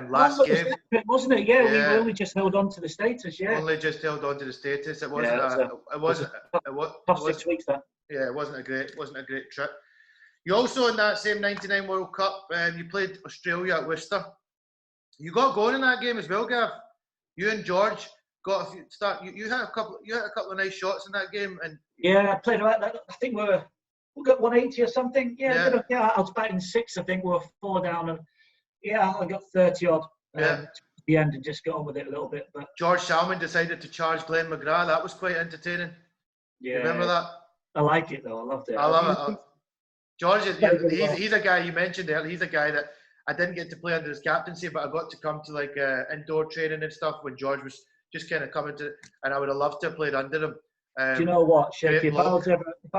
last game, wasn't it? Yeah, we only just held on to the status. Yeah, only just held on to the status. It wasn't. It wasn't. Tough 6 weeks there. Yeah, it wasn't a great trip. You also in that same '99 World Cup, you played Australia at Worcester. You got going in that game as well, Gav. You and George got a few start. You had a couple of nice shots in that game, and I played about that. I think we got 180 or something. Yeah, I was batting 6. I think we were 4 down, and I got 30 odd. To the end and just got on with it a little bit. But George Salmon decided to charge Glenn McGrath. That was quite entertaining. Yeah, remember that? I like it though. I loved it. I love it. George, he's a guy you mentioned there. He's a guy that I didn't get to play under his captaincy, but I got to come to like indoor training and stuff when George was just kind of coming to, and I would have loved to have played under him. Do you know what, Shaky? If I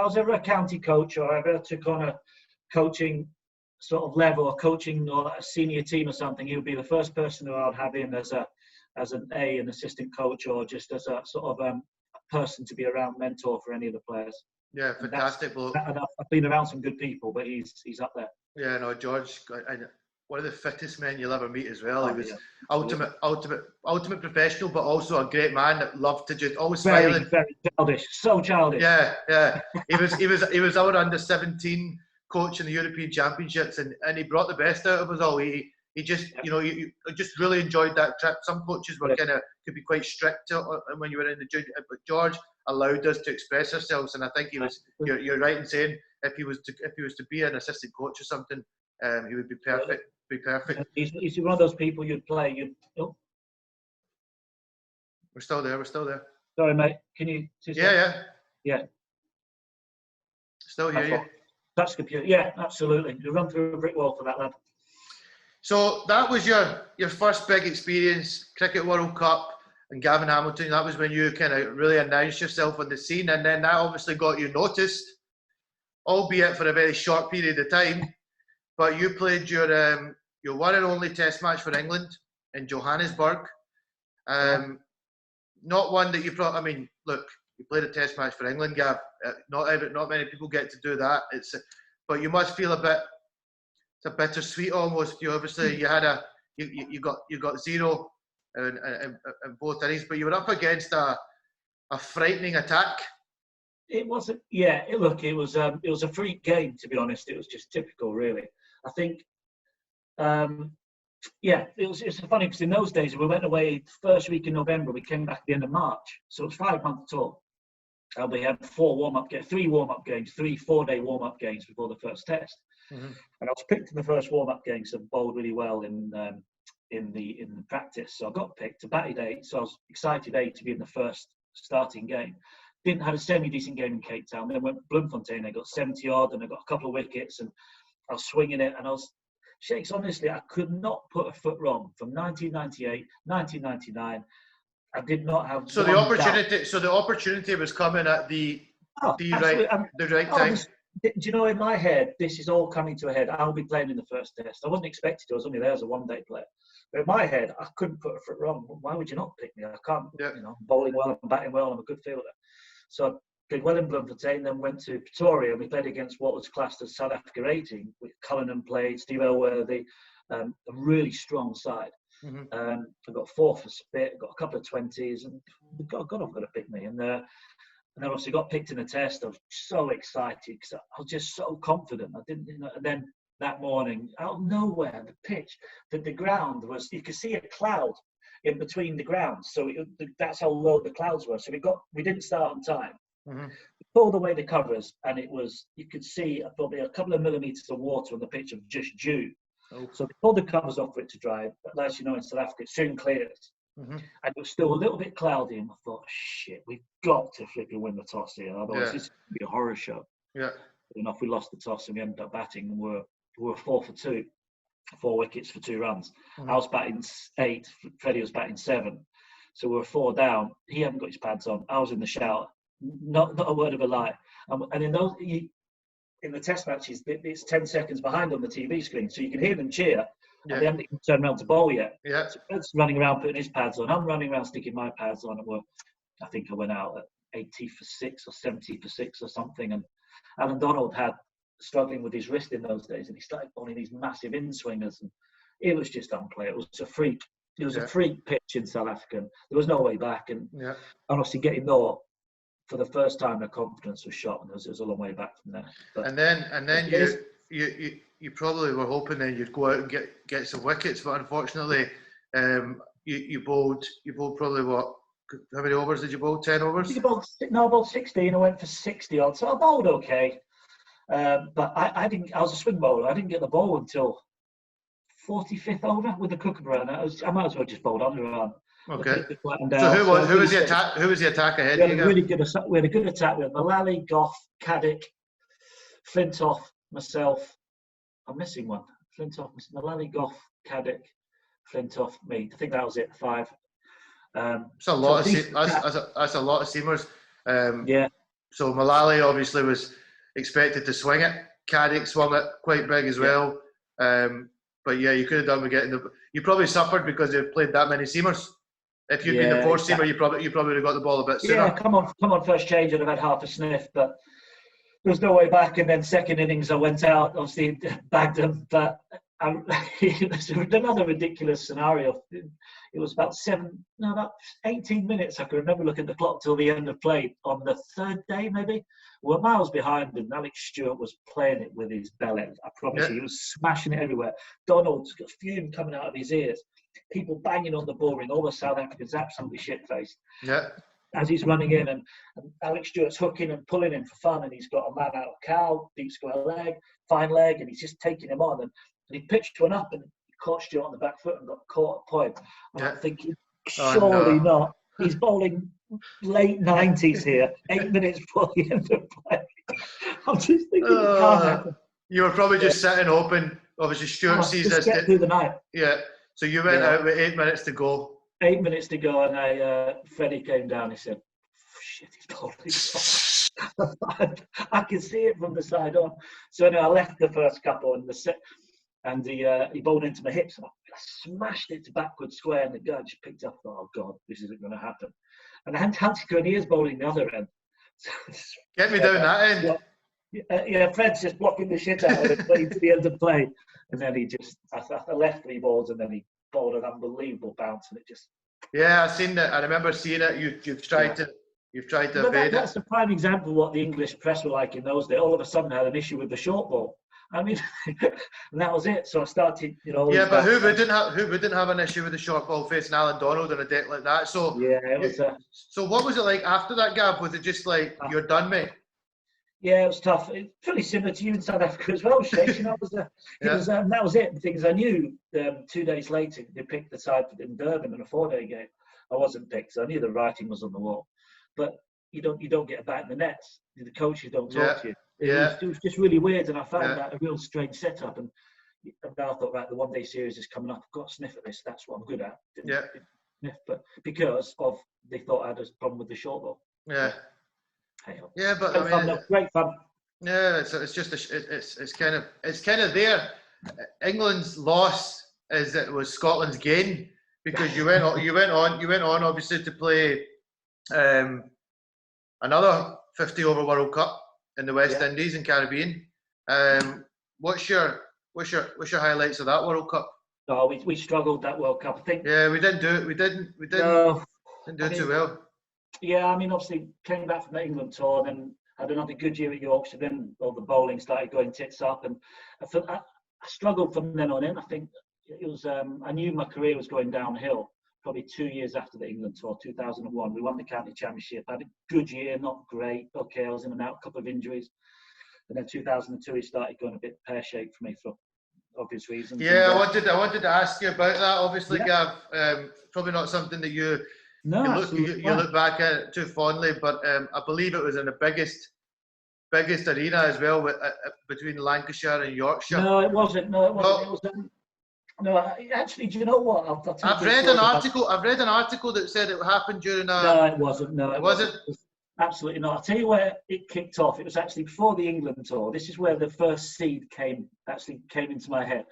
was ever a county coach or ever took on a coaching sort of level or coaching or a senior team or something, he would be the first person who I'd have in as an assistant coach or just as a sort of a person to be around, mentor for any of the players. Yeah, fantastic. I've been around some good people, but he's up there. Yeah, no, George, one of the fittest men you'll ever meet as well. He was ultimate professional, but also a great man that loved to just always smiling. Very childish, so childish. Yeah. He was our under-17 coach in the European Championships, and he brought the best out of us all. He just, you just really enjoyed that trip. Some coaches were could be quite strict when you were in the junior, but George allowed us to express ourselves, and I think he was. You're right in saying if he was to be an assistant coach or something, he would be perfect. He's one of those people you'd play. We're still there. Sorry, mate. Can you? Yeah. Still hear you. Touch computer. Yeah, absolutely. You run through a brick wall for that, lad. So that was your first big experience, Cricket World Cup and Gavin Hamilton. That was when you kind of really announced yourself on the scene, and then that obviously got you noticed, albeit for a very short period of time. But you played your one and only Test match for England in Johannesburg. Not one that you probably. I mean, look, you played a Test match for England, Gav. Not many people get to do that. But you must feel it's a bittersweet almost. You obviously you got 0 in both innings, but you were up against a frightening attack. It wasn't. Yeah, it was a freak game, to be honest. It was just typical, really. I think. It was funny because in those days we went away first week in November. We came back at the end of March, so it was 5 months tour. And we had 3 warm-up games, 3 4-day warm-up games before the first test. Mm-hmm. And I was picked in the first warm-up game, so bowled really well in the practice. So I got picked to batted 8. So I was excited to be in the first starting game. Didn't have a semi-decent game in Cape Town. Then went to Bloemfontein. I got 70 odd, and I got a couple of wickets, and I was swinging it, and Shakes, honestly, I could not put a foot wrong from 1998, 1999. I did not have. So the opportunity was coming at the right time. Do you know, in my head, this is all coming to a head. I'll be playing in the first test. I wasn't expected to. I was only there as a one-day player. But in my head, I couldn't put a foot wrong. Why would you not pick me? I can't. I'm bowling well, I'm batting well, I'm a good fielder. So I did well in Bloemfontein, then went to Pretoria, and we played against what was classed as South Africa 18, with Cullinan played, Steve Elworthy, a really strong side. Mm-hmm. I got 4 for spit, got a couple of 20s, and God, I've got to pick me. And And then obviously got picked in the test. I was so excited because I was just so confident. I didn't, and then that morning, out of nowhere, the pitch, the ground was, you could see a cloud in between the grounds. So that's how low the clouds were. So we didn't start on time. Mm-hmm. We pulled away the covers, and it was, you could see probably a couple of millimetres of water on the pitch of just dew. Oh. So they pulled the covers off for it to dry. But as you know, in South Africa, it soon clears. Mm-hmm. And it was still a little bit cloudy, and I thought, shit, we've got to flipping win the toss here. Otherwise, this is going to be a horror show. Yeah. Enough, we lost the toss, and we ended up batting, and we were 4 for 2, 4 wickets for 2 runs. Mm-hmm. I was batting 8, Freddie was batting 7. So we were 4 down. He hadn't got his pads on. I was in the shower. Not a word of a lie. And in the test matches, it's 10 seconds behind on the TV screen, so you can hear them cheer. Yeah. And they haven't even turned around to bowl yet. Yeah. So Fred's running around putting his pads on. I'm running around sticking my pads on. And I think I went out at 80 for 6 or 70 for 6 or something. And Alan Donald had struggling with his wrist in those days, and he started bowling these massive in-swingers. And it was just unplayable. It was a freak. It was a freak pitch in South Africa. There was no way back. And honestly, getting there, for the first time, the confidence was shot, and it was a long way back from there. But, and then you probably were hoping then you'd go out and get some wickets, but unfortunately, you bowled probably what? How many overs did you bowl? 10 overs? I bowled 16. I went for 60 odd, so I bowled okay. But I didn't. I was a swing bowler. I didn't get the ball until 45th over with the kookaburra. I might as well just bowled underarm. Okay. So who was the attack ahead of you? We had a good attack. We had Mullally, Gough, Caddick, Flintoff, myself. I'm missing one. Flintoff, Mullally, Gough, Caddick, Flintoff, me. I think that was it. 5. That's a lot of seamers. So Mullally obviously was expected to swing it. Caddick swung it quite big as well. But yeah, you could have done with getting the. You probably suffered because they've played that many seamers. If you'd been the 4th seamer, you probably would have got the ball a bit sooner. Yeah, come on, first change, I'd have had half a sniff, but there was no way back. And then second innings, I went out, obviously bagged them, but it was another ridiculous scenario. It was about 18 minutes. I can remember looking at the clock till the end of play on the 3rd day, maybe. We were miles behind, and Alex Stewart was playing it with his belly. I promise you, he was smashing it everywhere. Donald's got fume coming out of his ears. People banging on the ball ring, all the South Africans absolutely shit-faced. Yeah. As he's running in, and Alex Stewart's hooking and pulling him for fun, and he's got a man out of cow, deep square leg, fine leg, and he's just taking him on. And he pitched one up, and he caught Stewart on the back foot and got caught at point. I'm thinking, surely not. He's bowling late 90s here, 8 minutes before the end of play. I'm just thinking, it can't happen. You were probably just sitting open. Obviously, Stewart sees this. Get through the night. Yeah. So you went out with 8 minutes to go. 8 minutes to go, and Freddie came down. He said, "Shit, he's bowling." I can see it from the side on. So anyway, I left the first couple, and he bowled into my hips. And I smashed it to backward square, and the guy just picked up. Oh God, this isn't going to happen. And Hansi Grenier's bowling the other end. Get me down that end. Yeah, Fred's just blocking the shit out of it, playing to the end of play. And then I left 3 balls, and then he bowled an unbelievable bounce, and it just. Yeah, I've seen that. I remember seeing it. You've tried to evade it. That's the prime example of what the English press were like in those days. All of a sudden, I had an issue with the short ball. I mean, and that was it. So I started, Yeah, but who wouldn't have an issue with the short ball facing Alan Donald on a deck like that? So yeah, it was. So what was it like after that, Gav? Was it just like you're done, mate? Yeah, it was tough. It's pretty similar to you in South Africa as well, Shakes. That was it. The thing is, I knew 2 days later they picked the side in Durham in a 4-day game. I wasn't picked, so I knew the writing was on the wall. But you don't get a bat in the nets. The coaches don't talk to you. It was just really weird, and I found that a real strange setup. And now I thought, right, the 1-day series is coming up. I've got to sniff at this. That's what I'm good at. Sniff, but because they thought I had a problem with the short ball. Yeah. Yeah, but great fun. Yeah, it's kind of there. England's loss is it was Scotland's gain because you went on obviously to play another 50 over World Cup in the West Indies and Caribbean. What's your highlights of that World Cup? Oh, we struggled that World Cup. I think. Yeah, we didn't do it. We didn't do it too well. Yeah, I mean, obviously came back from the England tour, then had another good year at Yorkshire. Then all the bowling started going tits up, and I struggled from then on in. I think it was I knew my career was going downhill. Probably 2 years after the England tour, 2001, we won the county championship. I had a good year, not great. Okay, I was in and out, a couple of injuries, and then 2002 it started going a bit pear-shaped for me for obvious reasons. Yeah, And, I wanted to ask you about that. Obviously, yeah. Gav, probably not something that you No, you look back at too fondly, but I believe it was in the biggest arena as well, between Lancashire and Yorkshire. No, it wasn't. No, it wasn't. It was. No, actually, do you know what? I've read an article. I've read an article that said it happened during a. No, it wasn't. No, it wasn't. It was absolutely not. I'll tell you where it kicked off. It was actually before the England tour. This is where the first seed came into my head.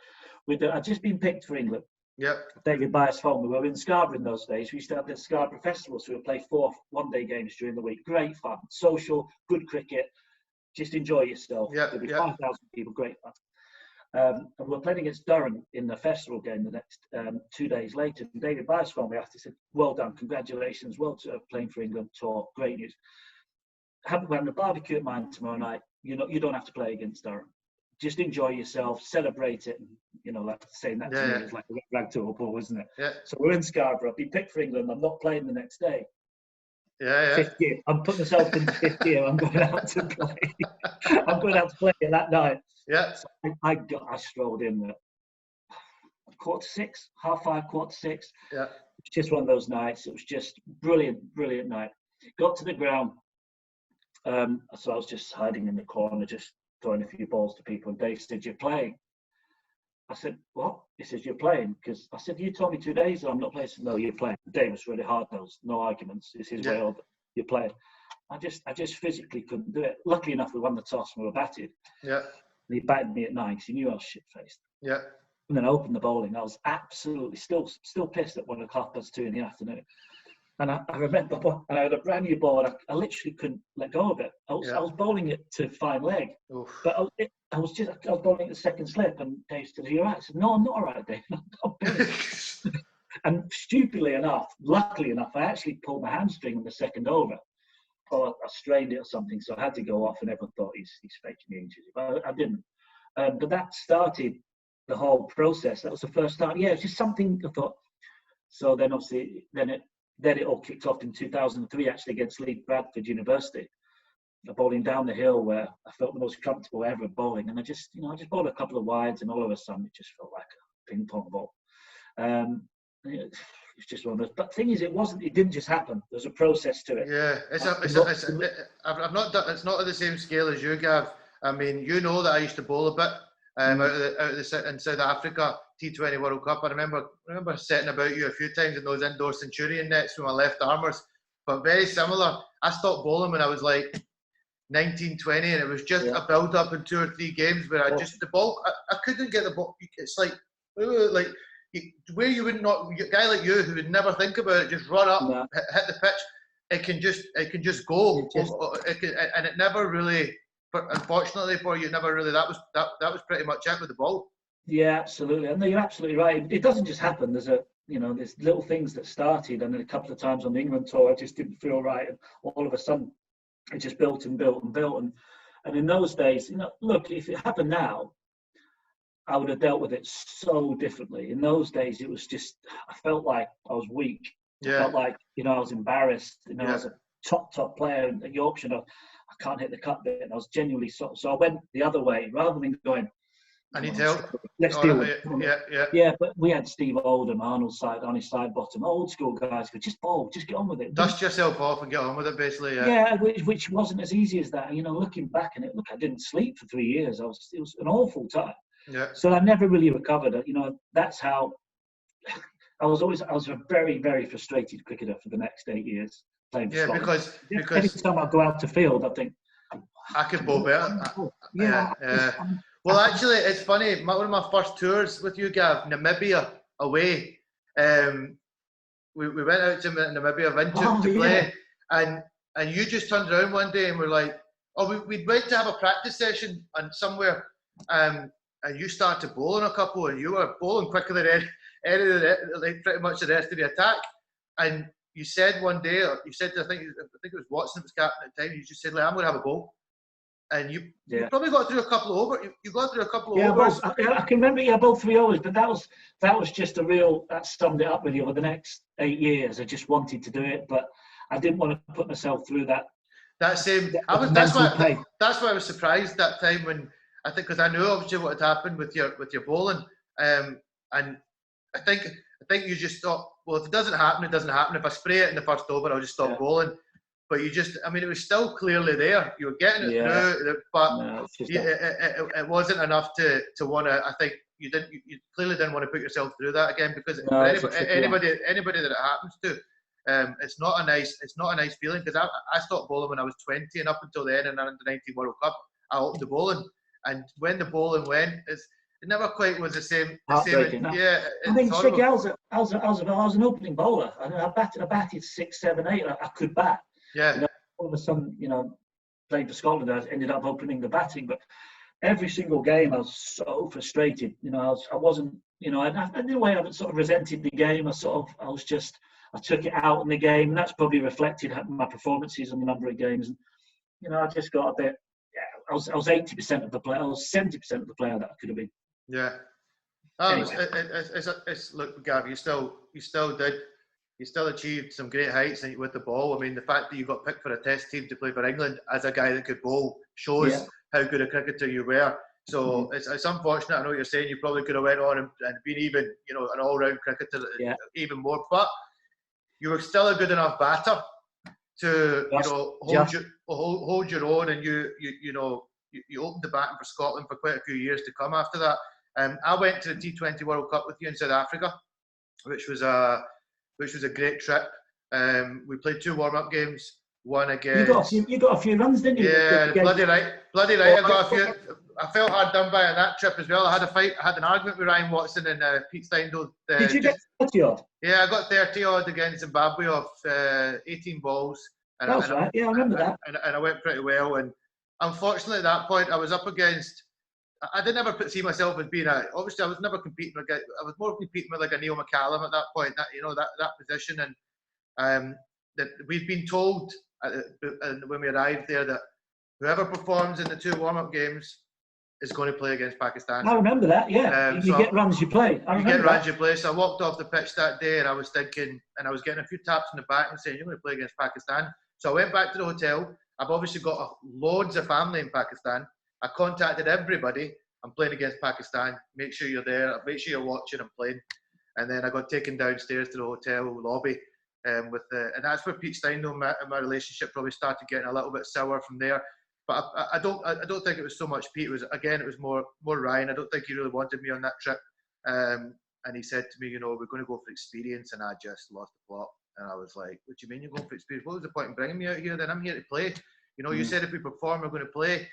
I'd just been picked for England. Yep. David Byers phoned me. We were in Scarborough in those days. We used to have the Scarborough Festival, so we'd play 4 one-day games during the week. Great fun, social, good cricket. Just enjoy yourself. Yeah. There'd be 5,000 people. Great fun. And we were playing against Durham in the festival game the next 2 days later. And David Byers phoned me after. He said, "Well done, congratulations, well to playing for England tour, great news. We're having a barbecue at mine tomorrow night. You don't have to play against Durham. Just enjoy yourself, celebrate it." And, like saying that to me is like a rag to a bull, isn't it? Yeah. So we're in Scarborough. I've been picked for England. I'm not playing the next day. Yeah. Fifth year. I'm putting myself in fifth year. I'm going out to play. I'm going out to play it that night. Yeah. So I strolled in at 5:45, 5:45. Yeah. It's just one of those nights. It was just brilliant night. Got to the ground. So I was just hiding in the corner, just throwing a few balls to people. And Dave said, "You're playing." I said, "What?" He says, "You're playing." Because I said, "You told me 2 days that I'm not playing." He said, "No, you're playing." Dave was really hard-nosed, no arguments. It's his way of, "You're playing." I just physically couldn't do it. Luckily enough, we won the toss and we were batted. Yeah. And he batted me at 9 because he knew I was shit-faced. Yeah. And then I opened the bowling. I was absolutely still pissed at 2:01 in the afternoon. And I remember, and I had a brand new ball, and I literally couldn't let go of it. I was bowling it to fine leg, but I was bowling it the second slip, and Dave said, "Are you all right?" I said, "No, I'm not all right, Dave." And stupidly enough, luckily enough, I actually pulled my hamstring in the second over. Or I strained it or something, so I had to go off, and everyone thought he's faking the injury, but I didn't. But that started the whole process. That was the first time. Yeah, it's just something I thought. So then, obviously, then it all kicked off in 2003, actually against Leeds Bradford University. Bowling down the hill where I felt the most comfortable ever bowling, and I just bowled a couple of wides, and all of a sudden it just felt like a ping pong ball. It's just one of those. But the thing is, it didn't just happen. There's a process to it. Yeah, I've not done. It's not at the same scale as you, Gav. I mean, that I used to bowl a bit in South Africa T20 World Cup. I remember setting about you a few times in those indoor Centurion nets with my left armers. But very similar. I stopped bowling when I was like 19, 20, and it was just a build up in 2 or 3 games where I couldn't get the ball. It's like where you would not, a guy like you who would never think about it, just run up, hit the pitch. It can just go, and it never really. But unfortunately for you, never really. That was pretty much it with the ball. Yeah, absolutely. And you're absolutely right. It doesn't just happen. There's little things that started, and then a couple of times on the England tour, I just didn't feel right, and all of a sudden, it just built and built and built. And in those days, look, if it happened now, I would have dealt with it so differently. In those days, it was just, I felt like I was weak. Yeah. I felt like, I was embarrassed. I was a top player at Yorkshire. I can't hit the cut bit. And I was genuinely so I went the other way rather than going, I need help. Let's deal with it. Yeah. But we had Steve Oldham, Arnold side on his side bottom, old school guys go, just bowl, just get on with it. Dust yourself off and get on with it, basically. Yeah, which wasn't as easy as that. Looking back on it, I didn't sleep for 3 years. It was an awful time. Yeah. So I never really recovered. That's how I was a very, very frustrated cricketer for the next 8 years playing for Scotland. Because every time I go out to field, I think I could bowl better. Well, actually, it's funny. One of my first tours with you, Gav, Namibia away. We went out to Namibia, Windhoek to play, and you just turned around one day and were like, we went to have a practice session somewhere, and you started bowling a couple, and you were bowling quicker than any pretty much the rest of the attack, and you said one day, or you said, I think it was Watson that was captain at the time, you just said, like, I'm going to have a bowl. And you probably got through a couple of overs. You got through a couple of overs. I can remember, both 3 overs, but that was just that summed it up really over the next 8 years. I just wanted to do it, but I didn't want to put myself through that. That's why I was surprised that time when, I think, because I knew obviously what had happened with your bowling, and I think you just thought, well, if it doesn't happen, it doesn't happen. If I spray it in the first over, I'll just stop bowling. But it was still clearly there. You were getting it through, but it wasn't enough to want to. I think you clearly didn't want to put yourself through that again, because anybody that it happens to, it's not a nice feeling, because I stopped bowling when I was 20, and up until then in the Under-19 World Cup, I upped the bowling, and when the bowling went, it never quite was the same. Yeah, I mean, Shiggy, I was an opening bowler. I batted 6, 7, 8. I could bat. Yeah. All of a sudden, playing for Scotland, I ended up opening the batting. But every single game, I was so frustrated. I wasn't. In a way, I sort of resented the game. I took it out in the game, and that's probably reflected my performances on the number of games. And I just got a bit. Yeah, I was 80% of the player. I was 70% of the player that I could have been. Yeah. Look, Gav, you still achieved some great heights with the ball. I mean, the fact that you got picked for a test team to play for England as a guy that could bowl shows how good a cricketer you were. So it's unfortunate. I know what you're saying. You probably could have went on and been even, an all-round cricketer, even more. But you were still a good enough batter to, hold your own, and you opened the batting for Scotland for quite a few years to come after that. I went to the T20 World Cup with you in South Africa, which was a great trip. We played 2 warm-up games. One against. You got a few runs, didn't you? Yeah, bloody right. I got a few. I felt hard done by on that trip as well. I had an argument with Ryan Watson and Pete Steindl. Did you get 30 odd? Yeah, I got 30 odd against Zimbabwe off 18 balls. That's right. Yeah, I remember that. And I went pretty well. And unfortunately, at that point, I was up against. I didn't ever see myself as being obviously I was never competing with. I was more competing with like a Neil McCallum at that point. That position, and that we've been told when we arrived there that whoever performs in the 2 warm-up games is going to play against Pakistan. I remember that. Yeah, you get runs, you play. You play. So I walked off the pitch that day, and I was thinking, and I was getting a few taps in the back and saying, "You're going to play against Pakistan." So I went back to the hotel. I've obviously got loads of family in Pakistan. I contacted everybody. I'm playing against Pakistan. Make sure you're there. Make sure you're watching. I'm playing. And then I got taken downstairs to the hotel lobby, and that's where Pete Steindl, my relationship probably started getting a little bit sour from there. But I don't think it was so much Pete. It was more Ryan. I don't think he really wanted me on that trip. And he said to me, we're going to go for experience, and I just lost the plot. And I was like, what do you mean you're going for experience? What was the point in bringing me out here? Then I'm here to play. You said if we perform, we're going to play.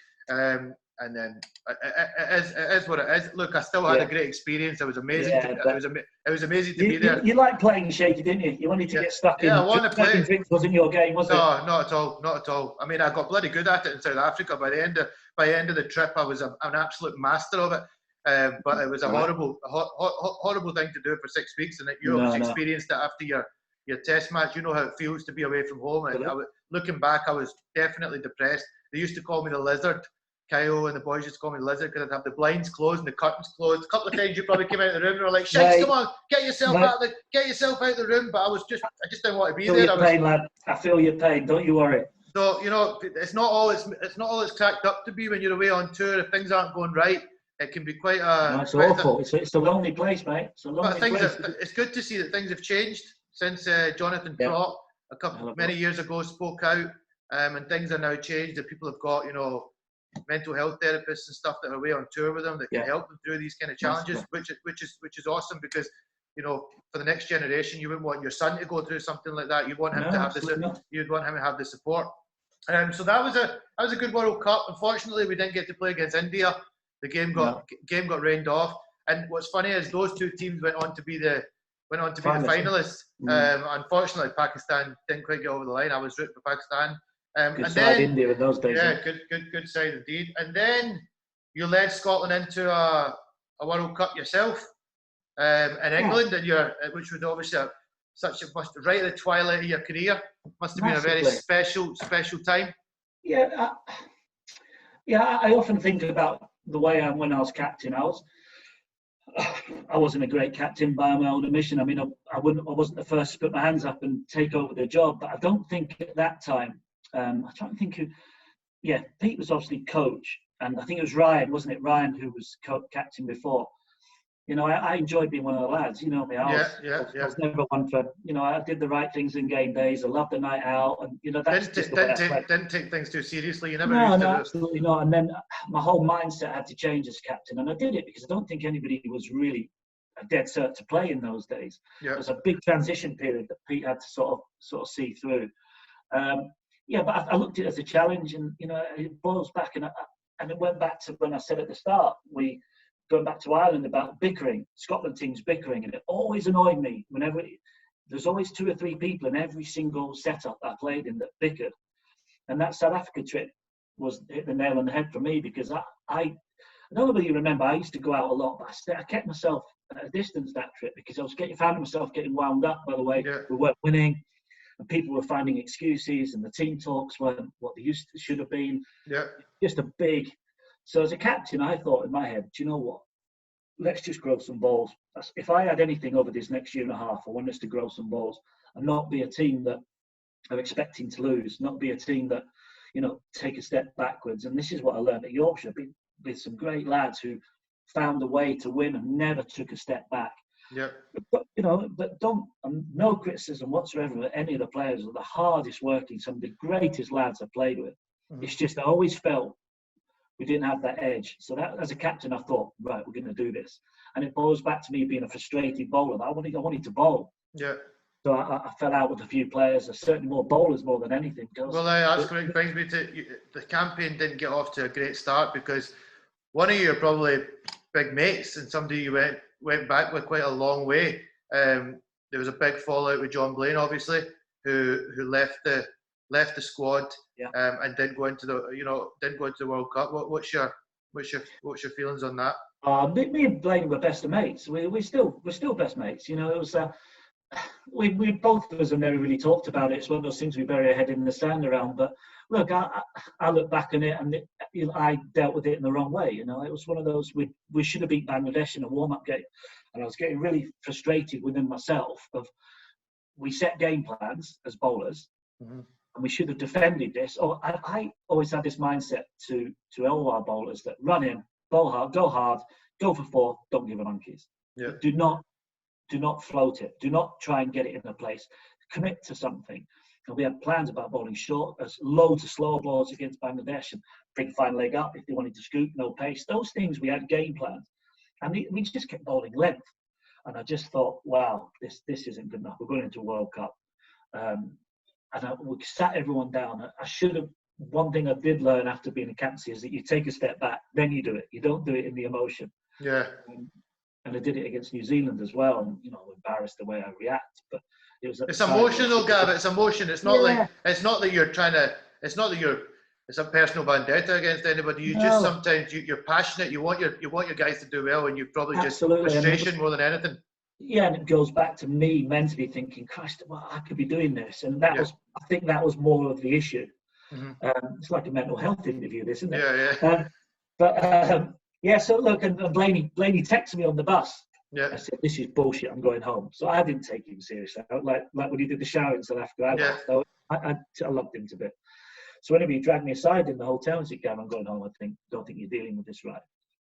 And then it is what it is. Look, I still had a great experience. It was amazing. It was amazing to be there. You liked playing shaky, didn't you? You wanted to get stuck in. Yeah, I wanted to play. Drinks wasn't your game, was it? No, not at all. Not at all. I mean, I got bloody good at it in South Africa. By the end of the trip, I was an absolute master of it. But it was a horrible thing to do for 6 weeks, and you experienced it after your test match. You know how it feels to be away from home. And looking back, I was definitely depressed. They used to call me the lizard. Kyle and the boys used to call me the lizard because I'd have the blinds closed and the curtains closed. A couple of times you probably came out of the room and were like, "Shikes, come on, get yourself out of the room." But I just didn't want to be there. Your pain, lad. I feel your pain. Don't you worry. So it's not all it's cracked up to be when you're away on tour. If things aren't going right, it can be quite a. No, it's awful. It's a lonely place, mate. It's a lonely place. It's good to see that things have changed since Jonathan Trott many years ago spoke out, and things are now changed. That people have got mental health therapists and stuff that are away on tour with them that can help them through these kind of challenges, which is awesome, because for the next generation, you wouldn't want your son to go through something like that. You'd want him to have this. You'd want him to have the support. So that was a good World Cup. Unfortunately, we didn't get to play against India. The game got rained off. And what's funny is those 2 teams went on to be the finalists. Unfortunately, Pakistan didn't quite get over the line. I was rooting for Pakistan. Good side, India in those days. Yeah, good side indeed. And then you led Scotland into a World Cup yourself in England, and which was obviously right at the twilight of your career. Must have been a very special time. Yeah, I often think about the way when I was captain. I wasn't a great captain by my own admission. I mean, I wasn't the first to put my hands up and take over the job, but I don't think at that time. I'm trying to think who. Yeah, Pete was obviously coach, and I think it was Ryan, wasn't it? Ryan who was captain before. You know, I enjoyed being one of the lads. You know me, I was never one for. You know, I did the right things in game days. I loved the night out, and you know that's didn't take things too seriously. You never. No, absolutely not. And then my whole mindset had to change as captain, and I did it because I don't think anybody was really a dead cert to play in those days. Yeah. It was a big transition period that Pete had to sort of see through. Yeah, but I looked at it as a challenge, and you know, it boils back, and it went back to when I said at the start, going back to Ireland about bickering, Scotland teams bickering, and it always annoyed me whenever there's always 2 or 3 people in every single setup I played in that bickered, and that South Africa trip hit the nail on the head for me because I don't know whether you remember, I used to go out a lot, but I kept myself at a distance that trip because I was found myself getting wound up by the way we weren't winning. And people were finding excuses, and the team talks weren't what they should have been. Yeah, just a big. So as a captain, I thought in my head, do you know what? Let's just grow some balls. If I had anything over this next year and a half, I want us to grow some balls and not be a team that are expecting to lose, not be a team that, you know, take a step backwards. And this is what I learned at Yorkshire, with some great lads who found a way to win and never took a step back. Yeah. But you know, no criticism whatsoever of any of the players. Are the hardest working, some of the greatest lads I played with. Mm-hmm. It's just I always felt we didn't have that edge. So that as a captain, I thought, right, we're going to do this. And it boils back to me being a frustrated bowler. I wanted to bowl. Yeah. So I fell out with a few players. There's certainly more bowlers more than anything. Well, that's what brings me to the campaign didn't get off to a great start because one of your probably big mates and somebody you went back with quite a long way. There was a big fallout with John Blaine, obviously, who left the squad and didn't go into the World Cup. What's your feelings on that? Me and Blaine were best of mates. We're still best mates. You know, it was we both of us have never really talked about it. It's one of those things we bury our head in the sand around. But look, I look back on it and I dealt with it in the wrong way. You know, it was one of those we should have beat Bangladesh in a warm-up game, and I was getting really frustrated within myself. We set game plans as bowlers, and we should have defended this. Or I always had this mindset to all our bowlers that run in, bowl hard, go for 4, don't give a monkeys. Yeah. Do not float it. Do not try and get it in a place. Commit to something. And we had plans about bowling short. There's loads of slow balls against Bangladesh and big fine leg up if they wanted to scoop, no pace. Those things we had game plans. And we just kept bowling length. And I just thought, wow, this isn't good enough. We're going into a World Cup. We sat everyone down. I should have. One thing I did learn after being a captain is that you take a step back, then you do it. You don't do it in the emotion. Yeah. And I did it against New Zealand as well. And you know, I'm embarrassed the way I react, but it was. It's emotional, Gavin. It's emotion. It's not that you're trying to. It's not that it's a personal vendetta against anybody. You just sometimes you're passionate. You want your guys to do well, and you probably just frustration more than anything. Yeah, and it goes back to me mentally thinking, Christ, well, I could be doing this, and I think that was more of the issue. Mm-hmm. It's like a mental health interview, this, isn't it? Yeah. So look, and Blaney texted me on the bus. Yeah. I said, "This is bullshit. I'm going home." So I didn't take him seriously. Like when he did the shower in South Africa. I loved him to bit. So whenever he dragged me aside in the hotel and said, "Gavin, I'm going home. Don't think you're dealing with this right."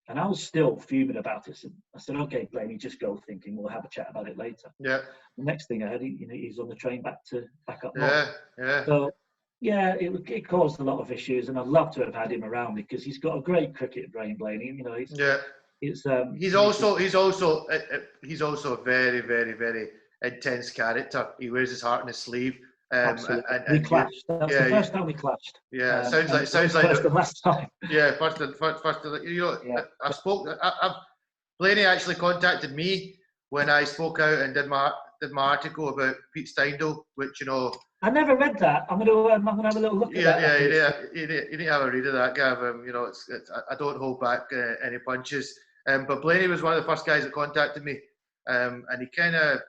And I was still fuming about it. And I said, "Okay, Blaney, just go," thinking we'll have a chat about it later. Yeah. The next thing I heard, he's on the train back up. Yeah. So. Yeah, it caused a lot of issues, and I'd love to have had him around because he's got a great cricket brain, Blaney. You know, he's also a very, very, very intense character. He wears his heart on his sleeve. Absolutely. We clashed. That was the first time we clashed. Yeah, sounds like the last time. Yeah, first. You know, yeah. Blaney actually contacted me when I spoke out and did my article about Pete Steindl, which I never read that. I'm gonna have a little look at that. Yeah, you need to have a read of that, Gav. I don't hold back any punches. But Blaney was one of the first guys that contacted me, and he kind of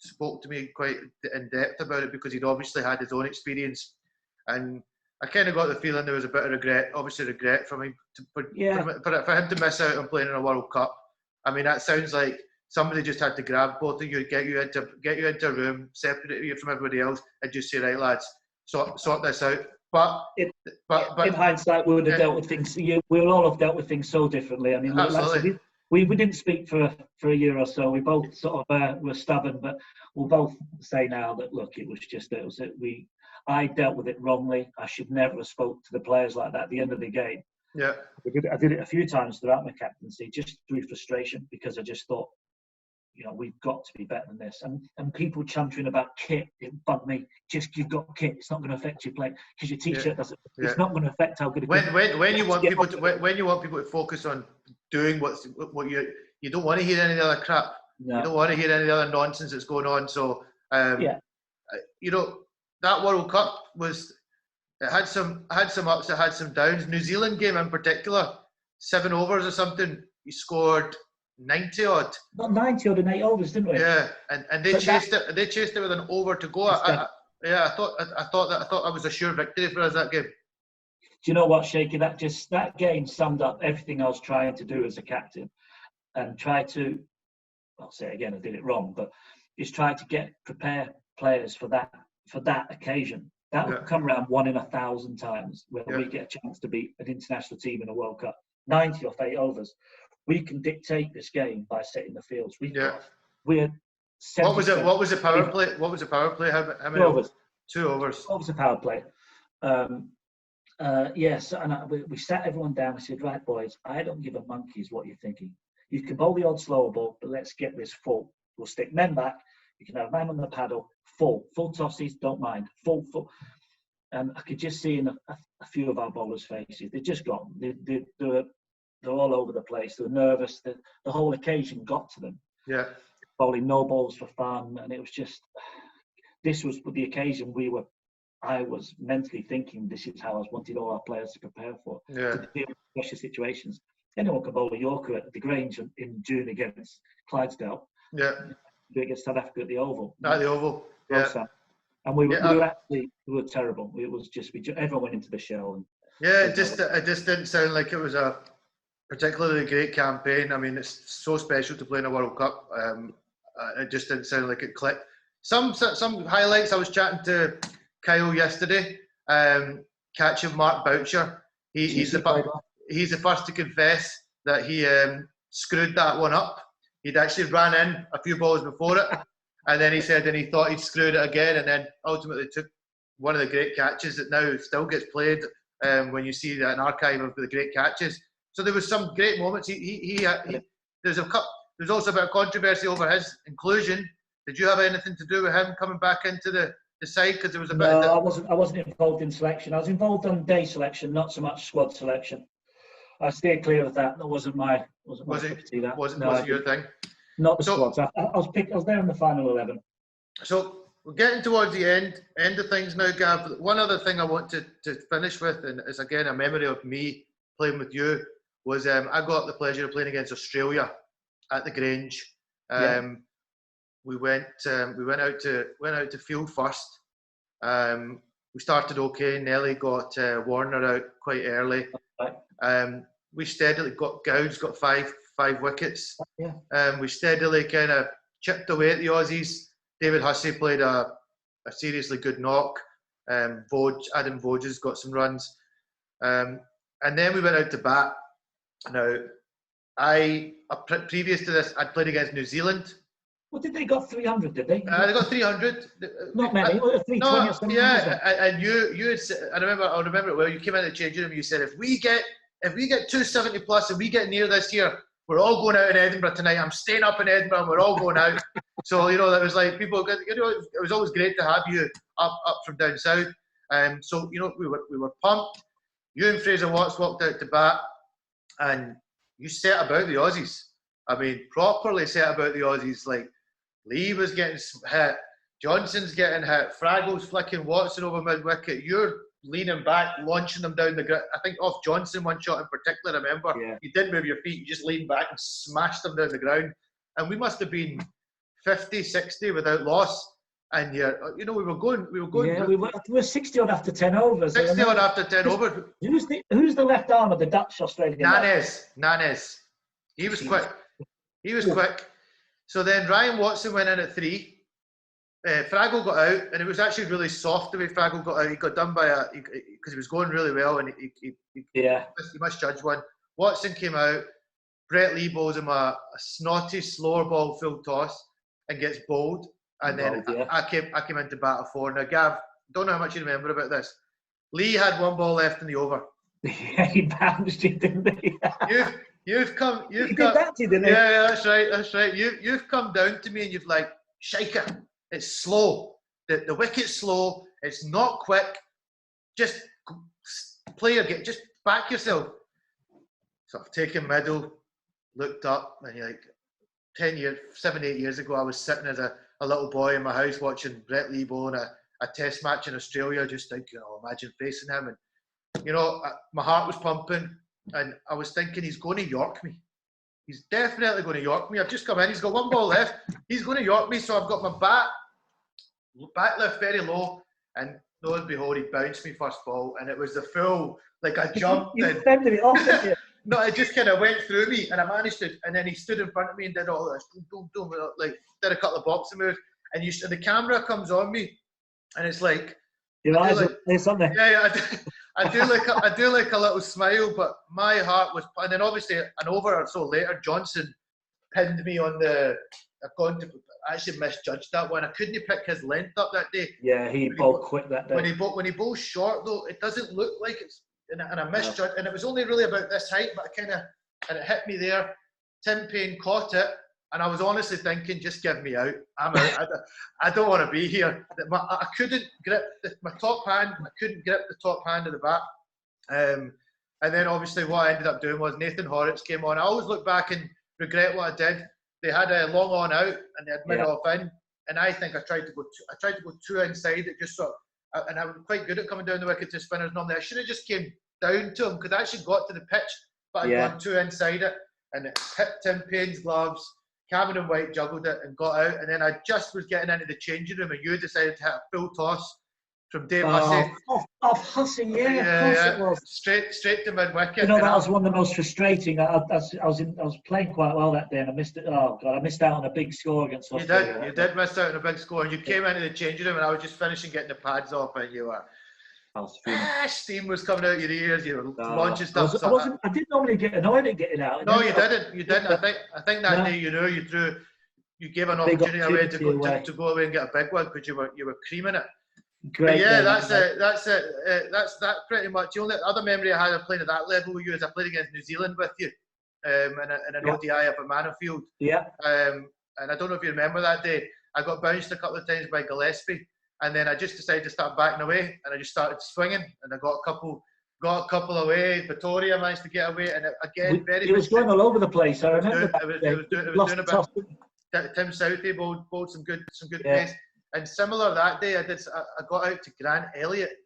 spoke to me quite in depth about it because he'd obviously had his own experience, and I kind of got the feeling there was a bit of regret from him for him to miss out on playing in a World Cup. I mean, that sounds like somebody just had to grab both of you, get you into a room, separate you from everybody else, and just say, right, lads, sort this out. But in hindsight, we would have dealt with things. We'll all have dealt with things so differently. I mean, absolutely. We didn't speak for a year or so. We both sort of were stubborn, but we'll both say now that look, I dealt with it wrongly. I should never have spoke to the players like that at the end of the game. Yeah, I did it a few times throughout my captaincy, just through frustration, because I just thought, we've got to be better than this. And people chuntering about kit, it bugged me. Just, you've got kit, it's not going to affect your play because your t-shirt doesn't. Yeah. It's not going to affect how good. When you want people to focus on doing what you don't want to hear any other crap. No. You don't want to hear any other nonsense that's going on. So that World Cup had some ups, it had some downs. New Zealand game in particular, 7 overs or something. He scored 90 odd. Not 90 odd in 8 overs, didn't we? Yeah, and they chased it. They chased it with an over to go. I thought that was a sure victory for us that game. Do you know what, Shaky? That game summed up everything I was trying to do as a captain, and try to. I'll say it again, I did it wrong, but just try to prepare players for that occasion. That will come around 1 in 1,000 times when we get a chance to beat an international team in a World Cup. 90 off 8 overs. We can dictate this game by setting the fields. We're. What was it? What was the power play? What was the power play? How many 2 overs? 2 overs. What was the power play? Yes, and we sat everyone down. We said, right, boys, I don't give a monkey's what you're thinking. You can bowl the odd slower ball, but let's get this full. We'll stick men back. You can have a man on the paddle, full tossies, don't mind, full. And I could just see in a few of our bowlers' faces, they'd just gone. They're all over the place. They were nervous. The whole occasion got to them. Yeah. Bowling no balls for fun, and it was just. This was the occasion I was mentally thinking this is how I wanted all our players to prepare for. Yeah. To deal with pressure situations. Anyone can bowl a Yorker at the Grange in June against Clydesdale. Yeah. Do it against South Africa at the Oval. At the Oval. Yeah. And we were terrible. It was just everyone went into the shell. And, it just didn't sound like it was a particularly great campaign. I mean, it's so special to play in a World Cup. It just didn't sound like it clicked. Some highlights. I was chatting to Kyle yesterday. Catch of Mark Boucher. He's the first to confess that he screwed that one up. He'd actually ran in a few balls before it, and then he said, and he thought he'd screwed it again, and then ultimately took one of the great catches that now still gets played when you see an archive of the great catches. So there was some great moments. There's also a bit of controversy over his inclusion. Did you have anything to do with him coming back into the side? Because there was a bit. No, I wasn't involved in selection. I was involved in day selection, not so much squad selection. I stayed clear of that. That wasn't my. Wasn't your thing? Not the squads. I was there in the final 11. So we're getting towards the end of things now, Gav. One other thing I want to finish with, and it's again a memory of me playing with you, was I got the pleasure of playing against Australia at the Grange. We went out to field first. We started okay. Nelly got Warner out quite early. We steadily got Gough's got five wickets. We steadily kind of chipped away at the Aussies. David Hussey played a seriously good knock. Adam Voges got some runs. And then we went out to bat. Now, previous to this, I'd played against New Zealand. Well, did they got 300? Did they? They got 300. Not many. 320 or something. Yeah, and you had. I remember it well. You came out of the changing room and you said, if we get 270 plus and we get near this year, we're all going out in Edinburgh tonight. I'm staying up in Edinburgh and we're all going out. So that was like people. It was always great to have you up from down south. So we were pumped. You and Fraser Watts walked out to bat, and you set about the Aussies. I mean, properly set about the Aussies. Like Lee was getting hit, Johnson's getting hit, Fraggle's flicking Watson over mid wicket. You're leaning back, launching them down the ground. I think off Johnson one shot in particular. Remember, you didn't move your feet. You just leaned back and smashed them down the ground. And we must have been 50, 60 without loss. And we were going. Yeah, we were 60 odd after 10 overs. 60 odd after 10 overs. Who's the left arm of the Dutch Australian? Nanes. He was quick. Quick. So then Ryan Watson went in at 3. Fraggle got out, and it was actually really soft the way Fraggle got out. He got done by because he was going really well, and he must judge one. Watson came out. Brett Lee bowls him a snotty, slower ball full toss and gets bowled. And then I came into bat at 4. Now, Gav, don't know how much you remember about this. Lee had 1 ball left in the over. Yeah, he bounced you, didn't he? You've come. Did that, didn't he? Yeah, that's right. You've come down to me and you've like, Shaker, it's slow. The wicket's slow. It's not quick. Just play your game. Just back yourself. So I've taken middle, looked up, and you're like, 7, 8 years ago, I was sitting as a little boy in my house watching Brett Lee bowling a test match in Australia, just thinking, imagine facing him. And, my heart was pumping, and I was thinking, he's going to York me. He's definitely going to York me. I've just come in, he's got 1 ball left. He's going to York me, so I've got my bat left very low, and lo and behold, he bounced me first ball, and it was the full, like I jumped. You fended it off, didn't you? No, it just kind of went through me, and I managed to. And then he stood in front of me and did all this, like did a couple of boxing moves. And the camera comes on me, and it's like your eyes are something. Yeah, I do like a little smile, but my heart was. And then obviously an over or so later, Johnson pinned me on the. I actually misjudged that one. I couldn't pick his length up that day. Yeah, he bowled quick that day. When he bowls short though, it doesn't look like it's. And I misjudged, and it was only really about this height, but and it hit me there. Tim Payne caught it, and I was honestly thinking, just give me out. I'm out. I don't want to be here. I couldn't grip my top hand. I couldn't grip the top hand of the bat. And then obviously what I ended up doing was Nathan Horrocks came on. I always look back and regret what I did. They had a long on out, and they had mid off in, and I think I tried to go too inside. It just sort of, and I was quite good at coming down the wicket to spinners. Normally, I should have just came down to him because I actually got to the pitch, but I'd gone too inside it, and it hit Tim Payne's gloves. Cameron White juggled it and got out, and then I just was getting into the changing room, and you decided to hit a full toss from Dave Hussey. Off Hussey, yeah, of course it was. Straight to mid wicket. That was one of the most frustrating. I was playing quite well that day, and I missed it. Oh God, I missed out on a big score against Australia. You did miss out on a big score, and you came into the changing room, and I was just finishing getting the pads off, and you were. Steam was coming out your ears. You were launching stuff. I didn't normally get annoyed at getting out. No, you didn't. You didn't. I think that day you gave an opportunity away to go away and get a big one because you were creaming it. Great. Yeah, that's it. That's pretty much the only other memory I had of playing at that level with you is I played against New Zealand with you in an ODI up at Manfield. Yeah. And I don't know if you remember that day. I got bounced a couple of times by Gillespie, and then I just decided to start backing away, and I just started swinging, and I got a couple away. Victoria managed to get away, and again, it was going all over the place. I remember it was doing a bit. Tim Southey bowled some good pace. And similar that day, I got out to Grant Elliott,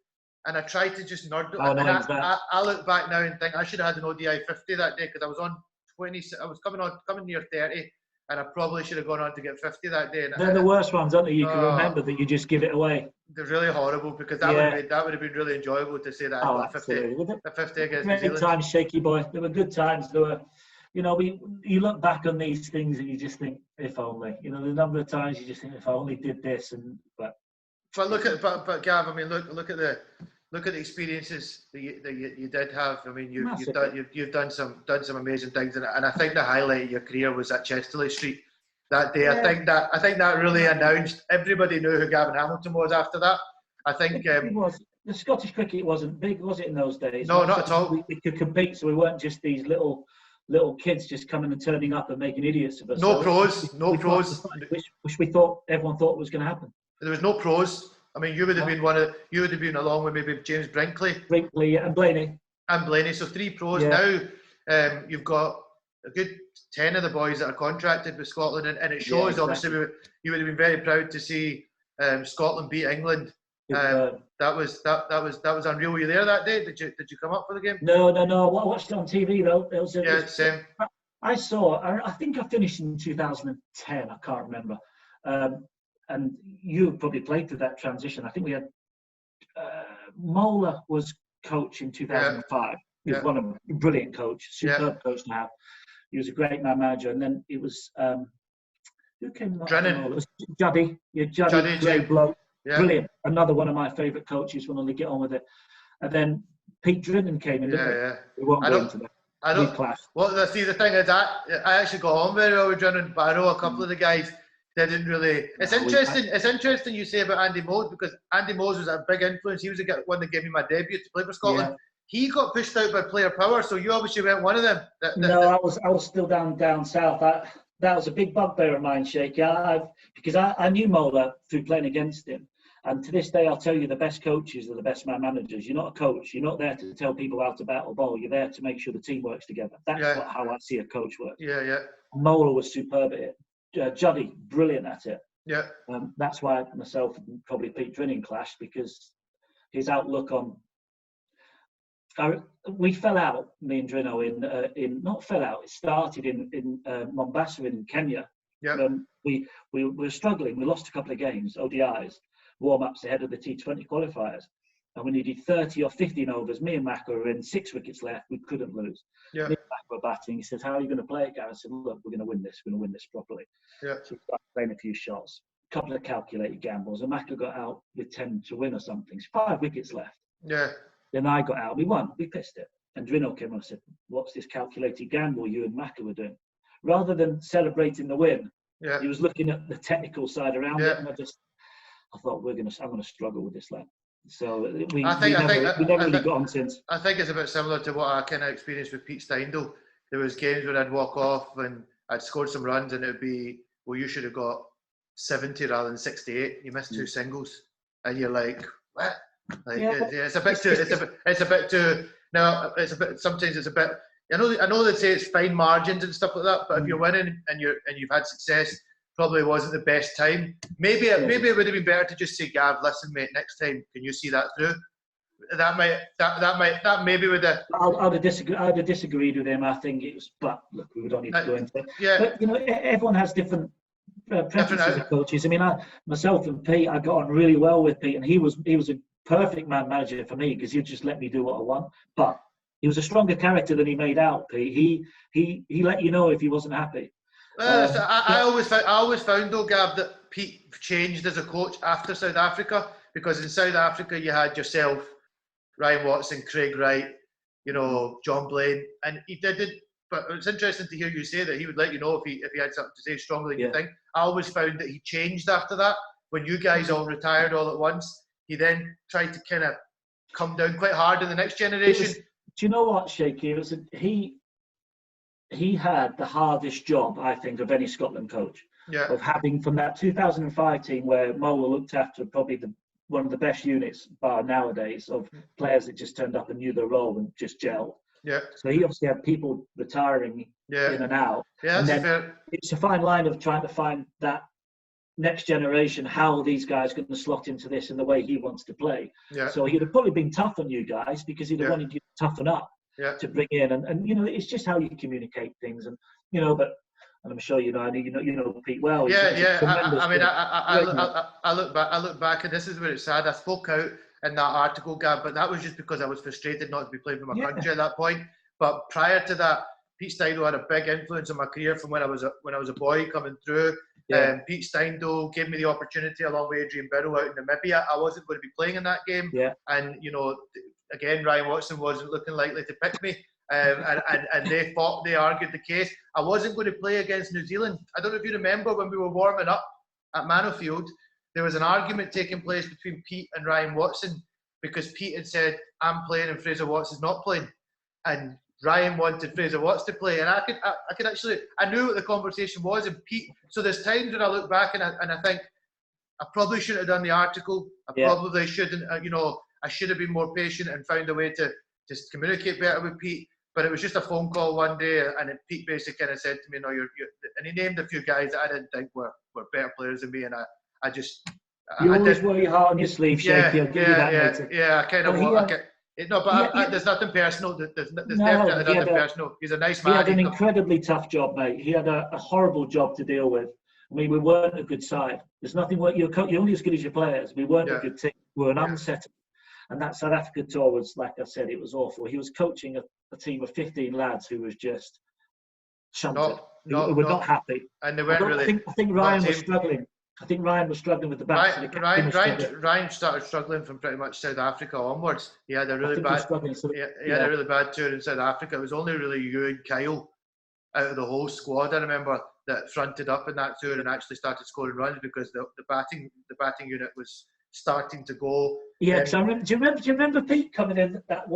and I tried to just nerd it. I look back now and think I should have had an ODI 50 that day because I was on 20. I was coming near 30, and I probably should have gone on to get 50 that day. They're the worst ones, aren't they? You can remember that you just give it away. They're really horrible because that would have been really enjoyable to say that I got 50 against New Zealand. Good times, shaky boy. There were good times. There were. You look back on these things and you just think, if only. The number of times you just think, if I only did this, but But Gav, I mean, look at the experiences that you did have. I mean, you've done some amazing things, and I think the highlight of your career was at Chesterley Street that day. Yeah. I think that really announced. Everybody knew who Gavin Hamilton was after that. I think the Scottish cricket wasn't big, was it, in those days? No, not at all. We could compete, so we weren't just these little kids just coming and turning up and making idiots of us. No pros. Which everyone thought was going to happen. There was no pros. I mean, you would have been along with maybe James Brinkley, and Blaney. So 3 pros. Yeah. Now you've got a good 10 of the boys that are contracted with Scotland, and it shows. Yeah, exactly. Obviously, you would have been very proud to see Scotland beat England. That was unreal. Were you there that day? Did you come up for the game? No. I watched it on TV though. It was same. I think I finished in 2010. I can't remember. and you probably played through that transition. I think we had Mola was coach in 2005. He was one of a brilliant coach, superb coach to have. He was a great man manager, and then it was who came after Mola? It was Juddy. Juddy, great bloke, brilliant. Another one of my favourite coaches. Went on to get on with it, and then Pete Drennan came in. We won't go into that. I don't. Well, see, the thing is, I actually got on very well with Drennan, but I know a couple of the guys didn't really. It's interesting. It's interesting you say about Andy Mose, because Andy Mose was a big influence. He was the one that gave me my debut to play for Scotland. Yeah. He got pushed out by player power, so you obviously weren't one of them. I was still down south. That was a big bugbear of mine, Shaky. Because I knew Mola through playing against him. And to this day, I'll tell you, the best coaches are the best man managers. You're not a coach. You're not there to tell people how to battle ball. You're there to make sure the team works together. That's how I see a coach work. Yeah. Mola was superb at it. Juddy, brilliant at it. Yeah. That's why myself and probably Pete Drennan clashed, because his outlook on. We fell out, me and Drino, not fell out. It started in Mombasa in Kenya. Yeah. We were struggling. We lost a couple of games, ODIs. Warm-ups ahead of the T20 qualifiers, and we needed 30 or 15 overs. Me and Mac were in 6 wickets left. We couldn't lose. Me and Mac were batting. He says, "How are you going to play it, Gavin?" I said, "Look, we're going to win this. We're going to win this properly." Yeah. So we started playing a few shots, a couple of calculated gambles, and Mac got out with 10 to win or something. So 5 wickets left. Yeah. Then I got out. We won. We pissed it. And Drino came on and said, "What's this calculated gamble you and Mac were doing?" Rather than celebrating the win, he was looking at the technical side around it, and I thought I'm going to struggle with this lad. So we never really got on since. I think it's a bit similar to what I kind of experienced with Pete Steindl. There was games where I'd walk off and I'd scored some runs, and it'd be, "Well, you should have got 70 rather than 68. You missed 2 singles," and you're like, "What?" Like, it's a bit too. It's a bit too. Now it's a bit. Sometimes it's a bit. I know they say it's fine margins and stuff like that, but if you're winning and you've had success, probably wasn't the best time. Maybe it would have been better to just say, "Gav, listen, mate, next time, can you see that through?" That maybe would have. I'd have disagreed with him. I think it was, but look, we don't need to go into it. Yeah. But everyone has different preferences of coaches. I mean, myself and Pete, I got on really well with Pete, and he was a perfect man manager for me, because he'd just let me do what I want. But he was a stronger character than he made out. Pete, he let you know if he wasn't happy. I always found though, Gab, that Pete changed as a coach after South Africa, because in South Africa you had yourself, Ryan Watson, Craig Wright, John Blaine, and he did it. But it's interesting to hear you say that he would let you know if he had something to say stronger than you think. I always found that he changed after that. When you guys all retired all at once, he then tried to kind of come down quite hard in the next generation. Do you know what, Shaky? It was he had the hardest job, I think, of any Scotland coach. Yeah. Of having, from that 2005 team where Mola looked after probably one of the best units bar nowadays of players that just turned up and knew their role and just gelled. Yeah. So he obviously had people retiring in and out. Yeah, and it's a fine line of trying to find that next generation, how these guys are going to slot into this and the way he wants to play. Yeah. So he'd have probably been tough on you guys, because he'd have wanted you to toughen up. To bring in, and it's just how you communicate things, and but and I'm sure you know Pete well. I look back, and this is where it's sad. I spoke out in that article, Gab, but that was just because I was frustrated not to be playing for my country at that point. But prior to that, Pete Steindl had a big influence on my career from when I was a boy coming through. Pete Steindl gave me the opportunity, along with Adrian Birrell, out in Namibia. I wasn't going to be playing in that game, and again, Ryan Watson wasn't looking likely to pick me, and they argued the case. I wasn't going to play against New Zealand. I don't know if you remember when we were warming up at Manofield, there was an argument taking place between Pete and Ryan Watson, because Pete had said, "I'm playing and Fraser Wattson's not playing," and Ryan wanted Fraser Watts to play, and I could actually, I knew what the conversation was, and Pete. So there's times when I look back and I think I probably shouldn't have done the article. I probably shouldn't. I should have been more patient and found a way to just communicate better with Pete. But it was just a phone call one day, and Pete basically kind of said to me, "No, you're," and he named a few guys that I didn't think were better players than me, and I just. You always wear your heart on your sleeve, Shaky. I'll give you that later. Yeah, I kind of. There's nothing personal. There's definitely nothing personal. He's a nice man. He had an incredibly tough job, mate. He had a horrible job to deal with. I mean, we weren't a good side. There's nothing. You're only as good as your players. We weren't a good team. We were an unsettled. And that South Africa tour was, like I said, it was awful. He was coaching a team of 15 lads who was just shunted. Who were not happy. And they weren't really. I think Ryan was struggling. I think Ryan was struggling with the back. Ryan started struggling from pretty much South Africa onwards. He had a really bad. He had a really bad tour in South Africa. It was only really you and Kyle out of the whole squad, I remember, that fronted up in that tour and actually started scoring runs because the batting unit was starting to go. Yeah, because I remember. Do you remember Pete coming in at that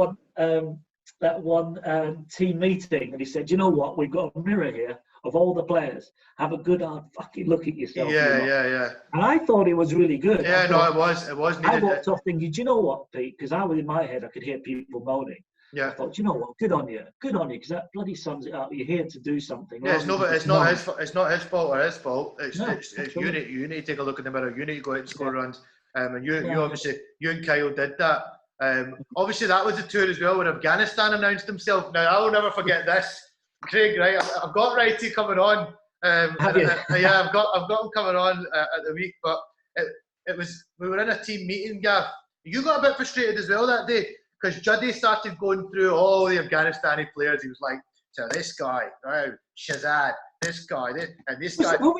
one team meeting and he said, "You know what? We've got a mirror here of all the players. Have a good hard fucking look at yourself." Yeah. And I thought it was really good. Yeah, it was. It was needed. I walked off thinking, "Do you know what, Pete?" Because I was in my head, I could hear people moaning. Yeah. I thought, "Do you know what? Good on you, because that bloody sums it up. You're here to do something." Yeah, it's not his fault or his fault. It's you need to take a look in the mirror. You need to go out and score runs. And you and Kyle did that. Obviously, that was a tour as well when Afghanistan announced himself. Now, I will never forget this. Craig, right? I've got Righty coming on. I've got him coming on at the week. But we were in a team meeting, Gav. You got a bit frustrated as well that day because Juddy started going through all the Afghanistani players. He was like, "So this guy, Shazad, this guy, this guy." Were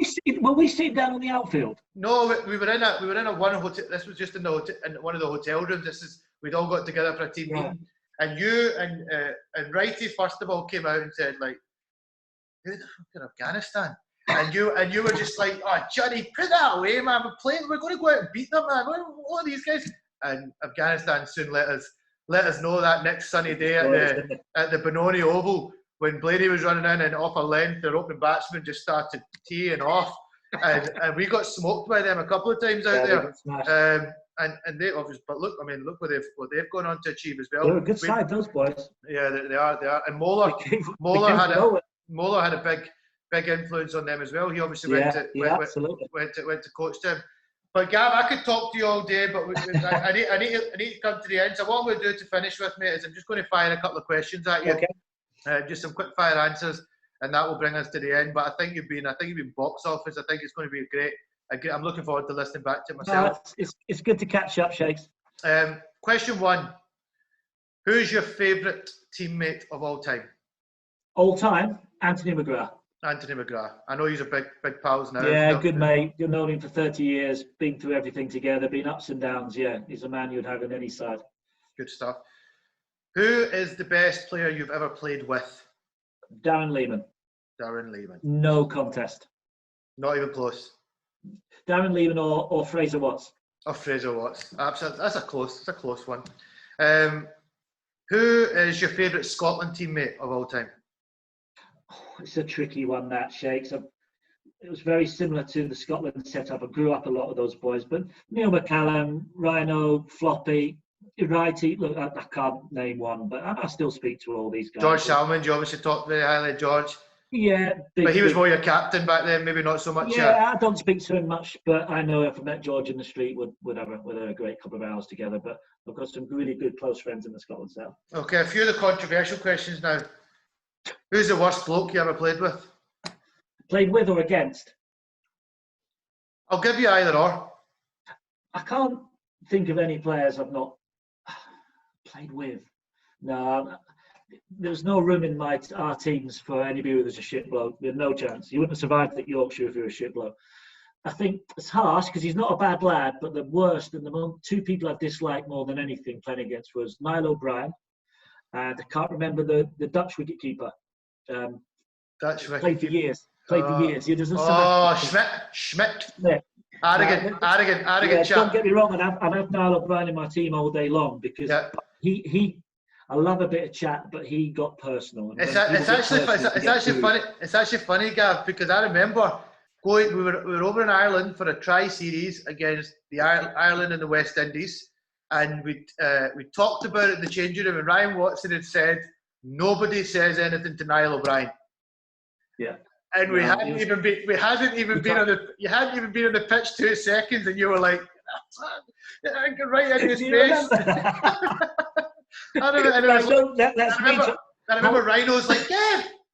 we sitting down on the outfield? No, we were in a one hotel. This was just in one of the hotel rooms. We'd all got together for a team meeting, and you and Righty first of all came out and said like, "Who the fuck in Afghanistan?" And you were just like, "Oh, Johnny, put that away, man. We're going to go out and beat them, man. What are these guys?" And Afghanistan soon let us know that next sunny day at the Benoni Oval. When Blaney was running in and off a length, their opening batsman just started teeing off, and we got smoked by them a couple of times out there. And they obviously, but look what they've gone on to achieve as well. They're a good side, those boys. Yeah, they are. And Moeller had a big influence on them as well. He obviously went to coach them. But Gav, I could talk to you all day, but I need to come to the end. So what I'm going to do to finish with, mate, is I'm just going to fire a couple of questions at you. Okay. Just some quick fire answers, and that will bring us to the end. But I think you've been box office. I think it's going to be great. I'm looking forward to listening back to it myself. It's good to catch up, Shakes. Question 1: who's your favourite teammate of all time? All time, Anthony McGrath. Anthony McGrath. I know he's a big pals now. Yeah, good mate. You've known him for 30 years. Been through everything together. Been ups and downs. Yeah, he's a man you'd have on any side. Good stuff. Who is the best player you've ever played with? Darren Lehman. Darren Lehman. No contest. Not even close. Darren Lehman or Fraser Watts. Or Fraser Watts. Absolutely. That's a close one. Who is your favourite Scotland teammate of all time? It's a tricky one, that, Shakes. It was very similar to the Scotland setup. I grew up a lot of those boys, but Neil McCallum, Rhino, Floppy, Righty. Look, I can't name one, but I still speak to all these guys. George Salmond, you obviously talked very highly of George. Yeah. But he was more your captain back then, maybe not so much. Yeah, I don't speak to him much, but I know if I met George in the street, we'd have a great couple of hours together. But I've got some really good close friends in the Scotland South. Okay, a few of the controversial questions now. Who's the worst bloke you ever played with? Played with or against? I'll give you either or. I can't think of any players I've not played with. No, there's no room in our teams for anybody who was a shit bloke. There's no chance. You wouldn't have survived at Yorkshire if you were a shit bloke. I think it's harsh because he's not a bad lad, but the worst and the two people I dislike more than anything playing against was Niall O'Brien, and I can't remember the Dutch wicketkeeper. Played for years. He doesn't. Schmidt. Yeah. Arrogant chap. Don't get me wrong, and I've had Niall O'Brien in my team all day long because I love a bit of chat, but he got personal. It's actually funny, Gav, because I remember we were over in Ireland for a tri-series against the Ireland and the West Indies, and we talked about it in the changing room, and Ryan Watson had said nobody says anything to Niall O'Brien. Yeah. And you hadn't even been on the pitch 2 seconds, and you were like, right in his face. I remember Rhino's like,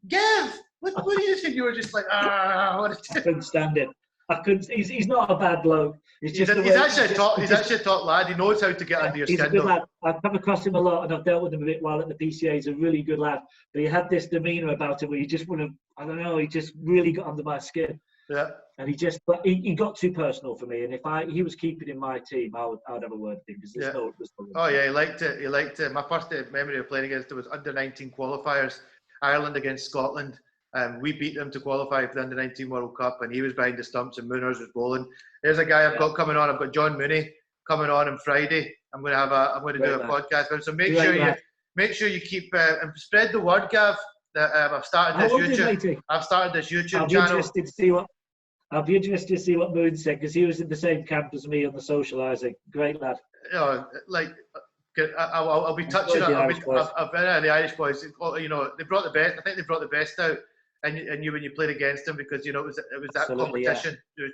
Gav, what do you think? You were just like, what a couldn't stand it. I couldn't. He's not a bad bloke. It's just He's actually a top lad. He knows how to get under your skin. He's a good lad. I've come across him a lot, and I've dealt with him a bit while at the PCA. He's a really good lad, but he had this demeanour about him where he just wouldn't. I don't know. He just really got under my skin. Yeah. And he got too personal for me. And if he was keeping in my team, I would have a word with him because Oh yeah, he liked it. He liked it. My first memory of playing against him was under-19 qualifiers, Ireland against Scotland. We beat them to qualify for the under-19 World Cup, and he was behind the stumps and Mooners was bowling. There's a guy I've got coming on. I've got John Mooney coming on Friday. I'm going to do a podcast with him. So make sure you keep and spread the word, Gav. That I've started this YouTube channel. I'll be interested to see what Moon said because he was in the same camp as me on the socialising. Great lad. I'll be touching on the Irish boys. You know, they brought the best. I think they brought the best out. And you when you played against them because you know it was that competition. Yeah.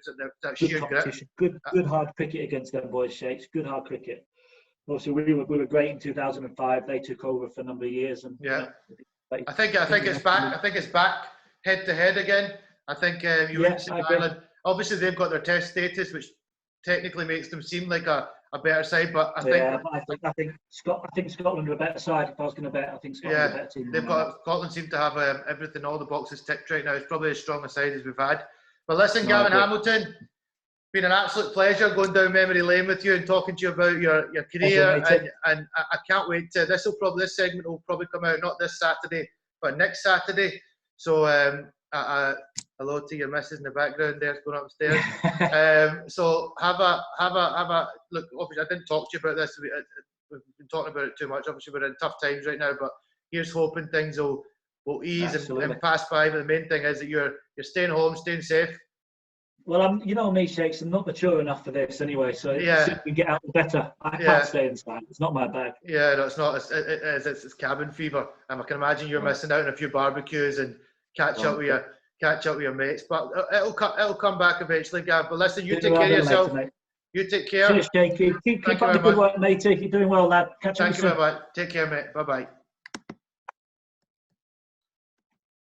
That good sheer competition. Grit. Good hard cricket against them boys, Shakes. Good hard cricket. Obviously, we were great in 2005. They took over for a number of years, and I think it's back. I think it's back head to head again. I think Ireland. Obviously, they've got their test status, which technically makes them seem like a better side. But I think Scotland are a better side. If I was going to bet, I think Scotland are a better team. Scotland seem to have everything, all the boxes ticked right now. It's probably as strong a side as we've had. But listen, Gavin Hamilton, been an absolute pleasure going down memory lane with you and talking to you about your career. And I can't wait to. This segment will probably come out not this Saturday, but next Saturday. So hello to your missus in the background there, going upstairs. So have a look. Obviously, I didn't talk to you about this. We've been talking about it too much. Obviously, we're in tough times right now, but here's hoping things will ease and pass by. But the main thing is that you're staying home, staying safe. Well, you know me, Shakes. I'm not mature enough for this anyway. So the sooner we get out, the better. I can't stay inside. It's not my bag. Yeah, no, it's not. It's cabin fever. And I can imagine you're missing out on a few barbecues and catch up with your mates. But it'll come back eventually, Gav. But listen, you take care of yourself. You take care. Cheers, Jakey. Keep up the good work, matey. You're doing well, lad. Catch up soon. Thank you very much. Take care, mate. Bye bye.